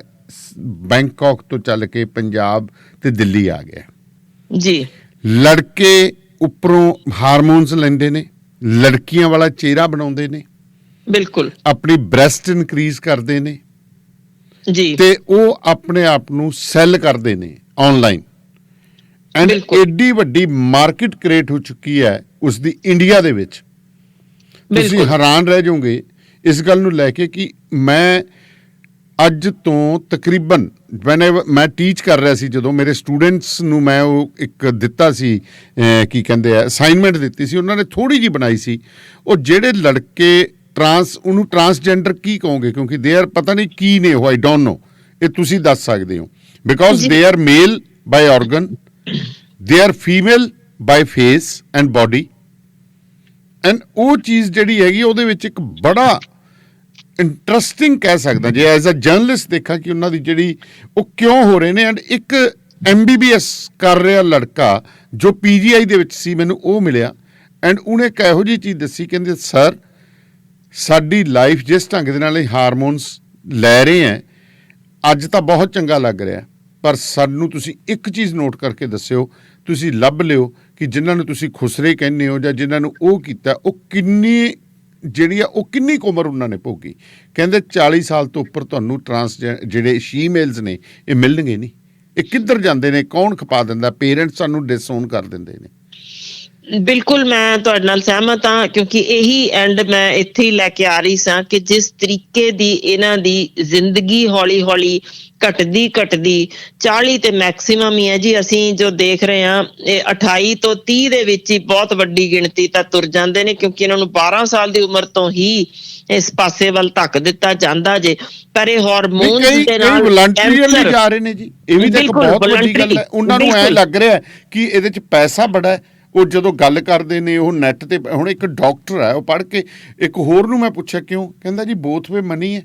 ਬੈਂਕਾਕ ਤੋਂ ਚੱਲ ਕੇ ਪੰਜਾਬ ਤੇ ਦਿੱਲੀ ਆ ਗਿਆ ਜੀ। ਲੜਕੇ ਉੱਪਰੋਂ ਹਾਰਮੋਨਸ ਲੈਂਦੇ ਨੇ, ਲੜਕੀਆਂ ਵਾਲਾ ਚਿਹਰਾ ਬਣਾਉਂਦੇ ਨੇ, ਬਿਲਕੁਲ ਆਪਣੀ ਬ੍ਰੈਸਟ ਇਨਕਰੀਜ਼ ਕਰਦੇ ਨੇ ਜੀ, ਤੇ ਉਹ ਆਪਣੇ ਆਪ ਨੂੰ ਸੈੱਲ ਕਰਦੇ ਨੇ ਆਨਲਾਈਨ। ਐਂਡ ਏਡੀ ਵੱਡੀ ਮਾਰਕੀਟ ਕ੍ਰੀਏਟ ਹੋ ਚੁੱਕੀ ਹੈ ਉਸ ਦੀ ਇੰਡੀਆ ਦੇ ਵਿੱਚ। ਤੁਸੀਂ ਹੈਰਾਨ ਰਹਿ ਜਾਓਗੇ ਇਸ ਗੱਲ ਨੂੰ ਲੈ ਕੇ ਕਿ ਮੈਂ ਅੱਜ ਤੋਂ ਤਕਰੀਬਨ ਮੈਂ ਟੀਚ ਕਰ ਰਿਹਾ ਸੀ, ਜਦੋਂ ਮੇਰੇ ਸਟੂਡੈਂਟਸ ਨੂੰ ਮੈਂ ਉਹ ਇੱਕ ਦਿੱਤਾ ਸੀ, ਕੀ ਕਹਿੰਦੇ ਆ, ਅਸਾਈਨਮੈਂਟ ਦਿੱਤੀ ਸੀ, ਉਹਨਾਂ ਨੇ ਥੋੜ੍ਹੀ ਜਿਹੀ ਬਣਾਈ ਸੀ। ਉਹ ਜਿਹੜੇ ਲੜਕੇ ਉਹਨੂੰ ਟਰਾਂਸਜੈਂਡਰ ਕੀ ਕਹੋਗੇ, ਕਿਉਂਕਿ ਦੇ ਆਰ ਪਤਾ ਨਹੀਂ ਕੀ ਨੇ ਉਹ, ਆਈ ਡੋਂਟ ਨੋ, ਇਹ ਤੁਸੀਂ ਦੱਸ ਸਕਦੇ ਹੋ। Because they are male by organ, they are female by face and body, and ਉਹ ਚੀਜ਼ ਜਿਹੜੀ ਹੈਗੀ ਉਹਦੇ ਵਿੱਚ ਇੱਕ ਬੜਾ ਇੰਟਰਸਟਿੰਗ ਕਹਿ ਸਕਦਾ, ਜੇ ਐਜ਼ ਅ ਜਰਨਲਿਸਟ ਦੇਖਾਂ ਕਿ ਉਹਨਾਂ ਦੀ ਜਿਹੜੀ ਉਹ ਕਿਉਂ ਹੋ ਰਹੇ ਨੇ। ਐਂਡ ਇੱਕ MBBS ਕਰ ਰਿਹਾ ਲੜਕਾ ਜੋ PGI ਦੇ ਵਿੱਚ ਸੀ, ਮੈਨੂੰ ਉਹ ਮਿਲਿਆ, ਐਂਡ ਉਹਨੇ ਇੱਕ ਇਹੋ ਜਿਹੀ ਚੀਜ਼ ਦੱਸੀ, ਕਹਿੰਦੇ ਸਰ ਸਾਡੀ ਲਾਈਫ ਜਿਸ ਢੰਗ ਦੇ ਨਾਲ ਹਾਰਮੋਨਸ ਲੈ ਰਹੇ ਹੈ ਅੱਜ ਤਾਂ ਬਹੁਤ ਚੰਗਾ ਲੱਗ ਰਿਹਾ, ਪਰ ਸਾਨੂੰ ਤੁਸੀਂ ਇੱਕ ਚੀਜ਼ ਨੋਟ ਕਰਕੇ ਦੱਸਿਓ, ਤੁਸੀਂ ਲੱਭ ਲਿਓ ਕਿ ਜਿਨ੍ਹਾਂ ਨੂੰ ਤੁਸੀਂ ਖੁਸਰੇ ਕਹਿੰਦੇ ਹੋ ਜਾਂ ਜਿਨ੍ਹਾਂ ਨੂੰ ਉਹ ਕੀਤਾ, ਉਹ ਕਿੰਨੀ ਜਿਹੜੀ ਆ ਉਹ ਕਿੰਨੀ ਕੁ ਉਮਰ ਉਹਨਾਂ ਨੇ ਭੋਗੀ। ਕਹਿੰਦੇ 40 ਸਾਲ ਤੋਂ ਉੱਪਰ ਤੁਹਾਨੂੰ ਜਿਹੜੇ ਸ਼ੀਮੇਲਸ ਨੇ ਇਹ ਮਿਲਣਗੇ ਨਹੀਂ। ਇਹ ਕਿੱਧਰ ਜਾਂਦੇ ਨੇ, ਕੌਣ ਖਪਾ ਦਿੰਦਾ? ਪੇਰੈਂਟਸ ਸਾਨੂੰ ਡਿਸਓਨ ਕਰ ਦਿੰਦੇ ਨੇ। ਬਿਲਕੁਲ ਮੈਂ ਤੁਹਾਡੇ ਨਾਲ ਸਹਿਮਤ ਹਾਂ, ਕਿਉਂਕਿ ਇਹੀ ਐਂਡ ਮੈਂ ਇੱਥੇ ਹੀ ਲੈ ਕੇ ਆ ਰਹੀ ਸਾਂ ਕਿ ਜਿਸ ਤਰੀਕੇ ਦੀ ਇਹਨਾਂ ਦੀ ਜ਼ਿੰਦਗੀ ਹੌਲੀ ਹੌਲੀ ਘਟਦੀ 40 ਤੇ ਮੈਕਸਿਮਮ ਹੀ ਹੈ ਜੀ। ਅਸੀਂ ਜੋ ਦੇਖ ਰਹੇ ਹਾਂ ਇਹ 28 ਤੋਂ 30 ਦੇ ਵਿੱਚ ਹੀ ਬਹੁਤ ਵੱਡੀ ਗਿਣਤੀ ਤਾਂ ਤੁਰ ਜਾਂਦੇ ਨੇ, ਕਿਉਂਕਿ ਇਹਨਾਂ ਨੂੰ 12 ਸਾਲ ਦੀ ਉਮਰ ਤੋਂ ਹੀ ਇਸ ਪਾਸੇ ਵੱਲ ਧੱਕ ਦਿੱਤਾ ਜਾਂਦਾ ਜੇ। ਪਰ ਇਹ ਹਾਰਮੋਨਸ ਦੇ ਨਾਲ ਵਲੰਟਰੀਅਰਲੀ ਜਾ ਰਹੇ ਨੇ ਜੀ, ਇਹ ਵੀ ਤਾਂ ਇੱਕ ਬਹੁਤ ਵੱਡੀ ਗੱਲ ਹੈ। ਉਹਨਾਂ ਨੂੰ ਐ ਲੱਗ ਰਿਹਾ ਕਿ ਇਹਦੇ 'ਚ ਪੈਸਾ ਬੜਾ ਹੈ। ਉਹ ਜਦੋਂ ਗੱਲ ਕਰਦੇ ਨੇ ਉਹ ਨੈੱਟ ਤੇ, ਹੁਣ ਇੱਕ ਡਾਕਟਰ ਹੈ ਉਹ ਪੜ੍ਹ ਕੇ, ਇੱਕ ਹੋਰ ਨੂੰ ਮੈਂ ਪੁੱਛਿਆ ਕਿਉਂ, ਕਹਿੰਦਾ ਜੀ ਬੋਥ ਵੇ ਮਨੀ ਹੈ,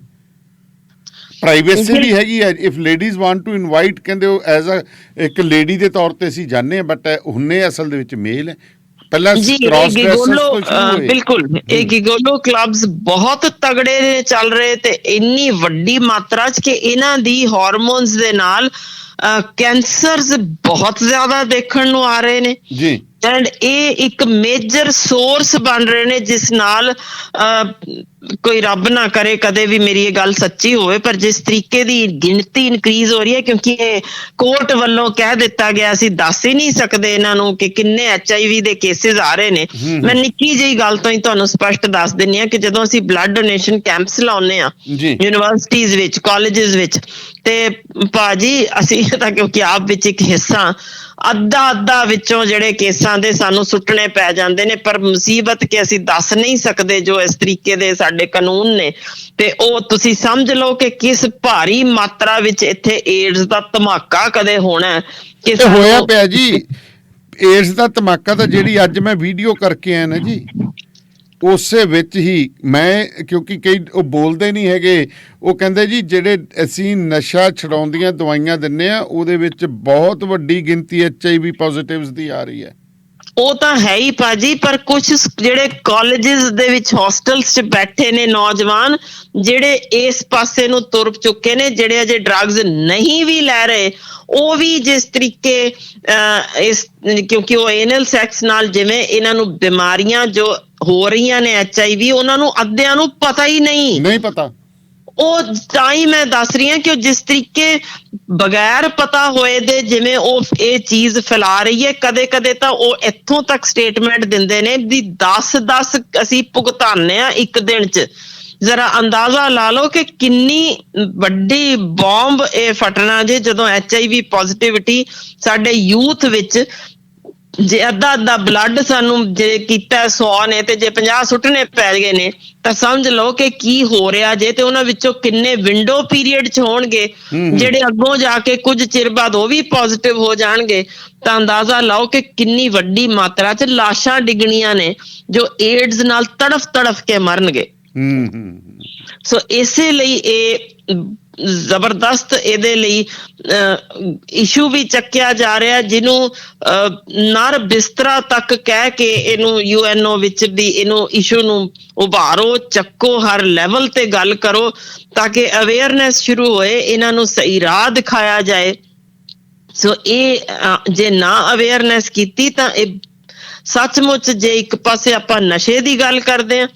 ਪ੍ਰਾਈਵੇਸੀ ਵੀ ਹੈਗੀ ਹੈ। If ladies want to invite, ਕਹਿੰਦੇ ਉਹ ਐਜ਼ ਅ ਇੱਕ ਲੇਡੀ ਦੇ ਤੌਰ ਤੇ ਅਸੀਂ ਜਾਂਦੇ ਹਾਂ, ਬਟ ਹੁੰਨੇ ਅਸਲ ਦੇ ਵਿੱਚ ਮੇਲ ਹੈ। ਪਹਿਲਾਂ ਬਿਲਕੁਲ ਇਹ ਗਿਗੋਲੋ ਕਲੱਬਸ ਬਹੁਤ ਤਗੜੇ ਚੱਲ ਰਹੇ ਤੇ ਇੰਨੀ ਵੱਡੀ ਮਾਤਰਾ 'ਚ ਕਿ ਇਹਨਾਂ ਦੀ ਹਾਰਮੋਨਸ ਦੇ ਨਾਲ ਕੈਂਸਰਸ ਬਹੁਤ ਜ਼ਿਆਦਾ ਦੇਖਣ ਨੂੰ ਆ ਰਹੇ ਨੇ ਜੀ। ਐਂਡ ਇਹ ਇੱਕ ਮੇਜਰ ਸੋਰਸ ਬਣ ਰਹੇ ਨੇ, ਜਿਸ ਨਾਲ ਕੋਈ ਰੱਬ ਨਾ ਕਰੇ ਕਦੇ ਵੀ ਮੇਰੀ ਇਹ ਗੱਲ ਸੱਚੀ ਹੋਵੇ, ਪਰ ਜਿਸ ਤਰੀਕੇ ਦੀ ਗਿਣਤੀ ਇਨਕਰੀਜ਼ ਹੋ ਰਹੀ ਹੈ, ਕਿਉਂਕਿ ਇਹ ਕੋਰਟ ਵੱਲੋਂ ਕਹਿ ਦਿੱਤਾ ਗਿਆ ਸੀ ਦੱਸ ਹੀ ਨਹੀਂ ਸਕਦੇ ਇਹਨਾਂ ਨੂੰ ਕਿ ਕਿੰਨੇ HIV ਦੇ ਕੇਸਿਸ ਆ ਰਹੇ ਨੇ। ਮੈਂ ਨਿੱਕੀ ਜਿਹੀ ਗੱਲ ਤੋਂ ਹੀ ਤੁਹਾਨੂੰ ਸਪਸ਼ਟ ਦੱਸ ਦਿੰਦੀ ਹਾਂ ਕਿ ਜਦੋਂ ਅਸੀਂ ਬਲੱਡ ਡੋਨੇਸ਼ਨ ਕੈਂਪਸ ਲਾਉਂਦੇ ਹਾਂ ਯੂਨੀਵਰਸਿਟੀਜ਼ ਵਿੱਚ, ਕਾਲਜਿਸ ਵਿੱਚ, ਤੇ ਭਾਜੀ ਅਸੀਂ ਤਾਂ ਕਿਉਂਕਿ ਆਪ ਵਿੱਚ ਇੱਕ ਹਿੱਸਾ, ਅੱਧਾ ਵਿੱਚੋਂ ਜਿਹੜੇ ਕੇਸਾਂ ਦੇ ਸਾਨੂੰ ਸੁੱਟਣੇ ਪੈ ਜਾਂਦੇ ਨੇ, ਪਰ ਮੁਸੀਬਤ ਕਿ ਅਸੀਂ ਦੱਸ ਨਹੀਂ ਸਕਦੇ ਜੋ ਇਸ ਤਰੀਕੇ ਦੇ ਸਾਡੇ ਕਾਨੂੰਨ ਨੇ। ਤੇ ਉਹ ਤੁਸੀਂ ਸਮਝ ਲਓ ਕਿ ਕਿਸ ਭਾਰੀ ਮਾਤਰਾ ਵਿੱਚ ਇੱਥੇ ਏਡਜ਼ ਦਾ ਧਮਾਕਾ ਕਦੇ ਹੋਣਾ ਕਿ ਹੋਇਆ ਪਿਆ ਜੀ। ਏਡਜ਼ ਦਾ ਧਮਾਕਾ ਤਾਂ ਜਿਹੜੀ ਅੱਜ ਮੈਂ ਵੀਡੀਓ ਕਰਕੇ ਆਇਆ ਨਾ ਜੀ, ਉਸੇ ਵਿੱਚ ਹੀ ਮੈਂ, ਕਿਉਂਕਿ ਕਈ ਉਹ ਬੋਲਦੇ ਨਹੀਂ ਹੈਗੇ, ਉਹ ਕਹਿੰਦੇ ਜੀ ਜਿਹੜੇ ਅਸੀਂ ਨਸ਼ਾ ਛਡਾਉਣ ਦੀਆਂ ਦਵਾਈਆਂ ਦਿੰਦੇ ਆ ਉਹਦੇ ਵਿੱਚ ਬਹੁਤ ਵੱਡੀ ਗਿਣਤੀ HIV ਪੋਜ਼ਿਟਿਵਸ ਦੀ ਆ ਰਹੀ ਹੈ। ਉਹ ਤਾਂ ਹੈ ਹੀ ਭਾਜੀ, ਪਰ ਕੁਝ ਜਿਹੜੇ ਕਾਲਜਿਸ ਦੇ ਵਿੱਚ ਹੋਸਟਲਸ 'ਚ ਬੈਠੇ ਨੇ ਨੌਜਵਾਨ ਜਿਹੜੇ ਇਸ ਪਾਸੇ ਨੂੰ ਤੁਰ ਚੁੱਕੇ ਨੇ, ਜਿਹੜੇ ਅਜੇ ਡਰੱਗਸ ਨਹੀਂ ਵੀ ਲੈ ਰਹੇ, ਉਹ ਵੀ ਜਿਸ ਤਰੀਕੇ ਇਸ ਕਿਉਂਕਿ ਉਹ ਐਨਲ ਸੈਕਸ ਨਾਲ ਜਿਵੇਂ ਇਹਨਾਂ ਨੂੰ ਬਿਮਾਰੀਆਂ ਜੋ ਹੋ ਰਹੀਆਂ ਨੇ HIV, ਉਹਨਾਂ ਨੂੰ ਅੱਧਿਆਂ ਨੂੰ ਪਤਾ ਹੀ ਨਹੀਂ ਪਤਾ। ਉਹ ਤਾਂ ਹੀ ਮੈਂ ਦੱਸ ਰਹੀ ਹਾਂ ਕਿ ਉਹ ਜਿਸ ਤਰੀਕੇ ਬਗੈਰ ਪਤਾ ਹੋਏ ਦੇ ਜਿਵੇਂ ਉਹ ਇਹ ਚੀਜ਼ ਫੈਲਾ ਰਹੀ ਹੈ, ਕਦੇ ਤਾਂ ਉਹ ਇੱਥੋਂ ਤੱਕ ਸਟੇਟਮੈਂਟ ਦਿੰਦੇ ਨੇ ਵੀ 10 ਅਸੀਂ ਭੁਗਤਾਨੇ ਆ ਇੱਕ ਦਿਨ 'ਚ। ਜ਼ਰਾ ਅੰਦਾਜ਼ਾ ਲਾ ਲਓ ਕਿ ਕਿੰਨੀ ਵੱਡੀ ਬੌਂਬ ਇਹ ਫਟਣਾ ਜੇ ਜਦੋਂ HIV ਪੋਜ਼ਿਟਿਵਿਟੀ ਸਾਡੇ ਯੂਥ ਵਿੱਚ, ਜੇ ਅੱਧਾ ਬਲੱਡ ਸਾਨੂੰ ਜੇ ਕੀਤਾ 100 ਨੇ ਤੇ ਜੇ 50 ਸੁੱਟਣੇ ਪੈ ਗਏ ਨੇ ਤਾਂ ਸਮਝ ਲਓ ਕਿ ਕੀ ਹੋ ਰਿਹਾ ਜੇ। ਤੇ ਉਹਨਾਂ ਵਿੱਚੋਂ ਕਿੰਨੇ ਵਿੰਡੋ ਪੀਰੀਅਡ 'ਚ ਹੋਣਗੇ ਜਿਹੜੇ ਅੱਗੋਂ ਜਾ ਕੇ ਕੁਝ ਚਿਰ ਬਾਅਦ ਉਹ ਵੀ ਪੋਜ਼ਿਟਿਵ ਹੋ ਜਾਣਗੇ, ਤਾਂ ਅੰਦਾਜ਼ਾ ਲਾਓ ਕਿ ਕਿੰਨੀ ਵੱਡੀ ਮਾਤਰਾ 'ਚ ਲਾਸ਼ਾਂ ਡਿੱਗਣੀਆਂ ਨੇ ਜੋ ਏਡਜ਼ ਨਾਲ ਤੜਫ ਕੇ ਮਰਨਗੇ। ਸੋ ਇਸੇ ਲਈ ਇਹ ਜ਼ਬਰਦਸਤ ਇਹਦੇ ਲਈ ਇਸ਼ੂ ਵੀ ਚੱਕਿਆ ਜਾ ਰਿਹਾ, ਜਿਹਨੂੰ ਨਰ ਬਿਸਤਰਾ ਤੱਕ ਕਹਿ ਕੇ ਇਹਨੂੰ UNO ਵਿੱਚ ਵੀ ਇਹਨੂੰ ਇਸ਼ੂ ਨੂੰ ਉਭਾਰੋ, ਚੱਕੋ, ਹਰ ਲੈਵਲ ਤੇ ਗੱਲ ਕਰੋ ਤਾਂ ਕਿ ਅਵੇਅਰਨੈਸ ਸ਼ੁਰੂ ਹੋਏ, ਇਹਨਾਂ ਨੂੰ ਸਹੀ ਰਾਹ ਦਿਖਾਇਆ ਜਾਏ। ਸੋ ਇਹ ਜੇ ਨਾ ਅਵੇਅਰਨੈਸ ਕੀਤੀ ਤਾਂ ਇਹ ਸੱਚਮੁੱਚ, ਜੇ ਇੱਕ ਪਾਸੇ ਆਪਾਂ ਨਸ਼ੇ ਦੀ ਗੱਲ ਕਰਦੇ ਹਾਂ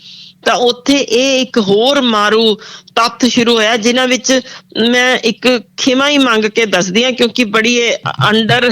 ਤਾਂ ਉੱਥੇ ਇਹ ਇੱਕ ਹੋਰ ਮਾਰੂ ਤੱਥ ਸ਼ੁਰੂ ਹੋਇਆ, ਜਿਨ੍ਹਾਂ ਵਿੱਚ ਮੈਂ ਇੱਕ ਖਿਮਾ ਹੀ ਮੰਗ ਕੇ ਦੱਸਦੀ ਹਾਂ, ਕਿਉਂਕਿ ਬੜੀ ਅੰਡਰ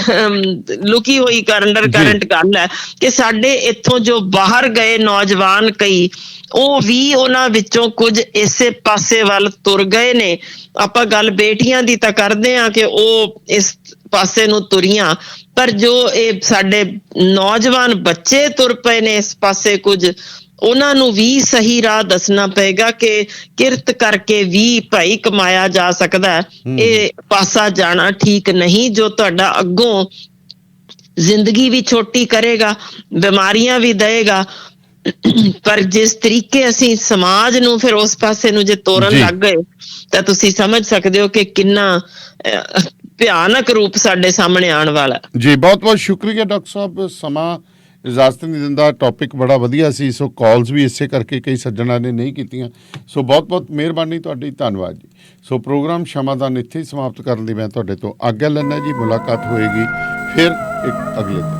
ਲੁਕੀ ਹੋਈ ਅੰਡਰ ਕਰੰਟ ਗੱਲ ਹੈ ਕਿ ਸਾਡੇ ਇੱਥੋਂ ਜੋ ਬਾਹਰ ਗਏ ਨੌਜਵਾਨ ਕਈ, ਉਹ ਵੀ ਉਹਨਾਂ ਵਿੱਚੋਂ ਕੁਝ ਇਸੇ ਪਾਸੇ ਵੱਲ ਤੁਰ ਗਏ ਨੇ। ਆਪਾਂ ਗੱਲ ਬੇਟੀਆਂ ਦੀ ਤਾਂ ਕਰਦੇ ਹਾਂ ਕਿ ਉਹ ਇਸ ਪਾਸੇ ਨੂੰ ਤੁਰੀਆਂ, ਪਰ ਜੋ ਇਹ ਸਾਡੇ ਨੌਜਵਾਨ ਬੱਚੇ ਤੁਰ ਪਏ ਨੇ ਇਸ ਪਾਸੇ ਕੁਝ, ਉਹਨਾਂ ਨੂੰ ਵੀ ਸਹੀ ਰਾਹ ਦੱਸਣਾ ਪਏਗਾ ਕਿ ਕਿਰਤ ਕਰਕੇ ਵੀ ਭਾਈ ਕਮਾਇਆ ਜਾ ਸਕਦਾ ਹੈ। ਇਹ ਪਾਸਾ ਜਾਣਾ ਠੀਕ ਨਹੀਂ, ਜੋ ਤੁਹਾਡਾ ਅੱਗੋਂ ਜ਼ਿੰਦਗੀ ਵੀ ਛੋਟੀ ਕਰੇਗਾ, ਬਿਮਾਰੀਆਂ ਵੀ ਦੇਏਗਾ। ਪਰ ਜਿਸ ਤਰੀਕੇ ਅਸੀਂ ਸਮਾਜ ਨੂੰ ਫਿਰ ਉਸ ਪਾਸੇ ਨੂੰ ਜੇ ਤੋਰਨ ਲੱਗ ਗਏ ਤਾਂ ਤੁਸੀਂ ਸਮਝ ਸਕਦੇ ਹੋ ਕਿ ਕਿੰਨਾ ਭਿਆਨਕ ਰੂਪ ਸਾਡੇ ਸਾਹਮਣੇ ਆਉਣ ਵਾਲਾ। ਜੀ ਬਹੁਤ ਬਹੁਤ ਸ਼ੁਕਰੀਆ ਡਾਕਟਰ ਸਾਹਿਬ, ਸਮਾਂ ਇਜਾਜ਼ਤ ਨਹੀਂ ਦਿੰਦਾ। ਟੌਪਿਕ ਬੜਾ ਵਧੀਆ ਸੀ, ਸੋ ਕਾਲਸ ਵੀ ਇਸੇ ਕਰਕੇ ਕਈ ਸੱਜਣਾਂ ਨੇ ਨਹੀਂ ਕੀਤੀਆਂ, ਸੋ ਬਹੁਤ ਬਹੁਤ ਮਿਹਰਬਾਨੀ ਤੁਹਾਡੀ, ਧੰਨਵਾਦ ਜੀ। ਸੋ ਪ੍ਰੋਗਰਾਮ ਸ਼ਮਾਦਾਨ ਇੱਥੇ ਹੀ ਸਮਾਪਤ ਕਰਨ ਲਈ ਮੈਂ ਤੁਹਾਡੇ ਤੋਂ ਆਗਿਆ ਲੈਂਦਾ ਜੀ। ਮੁਲਾਕਾਤ ਹੋਏਗੀ ਫਿਰ ਇੱਕ ਅਗਲੇ ਦਿਨ।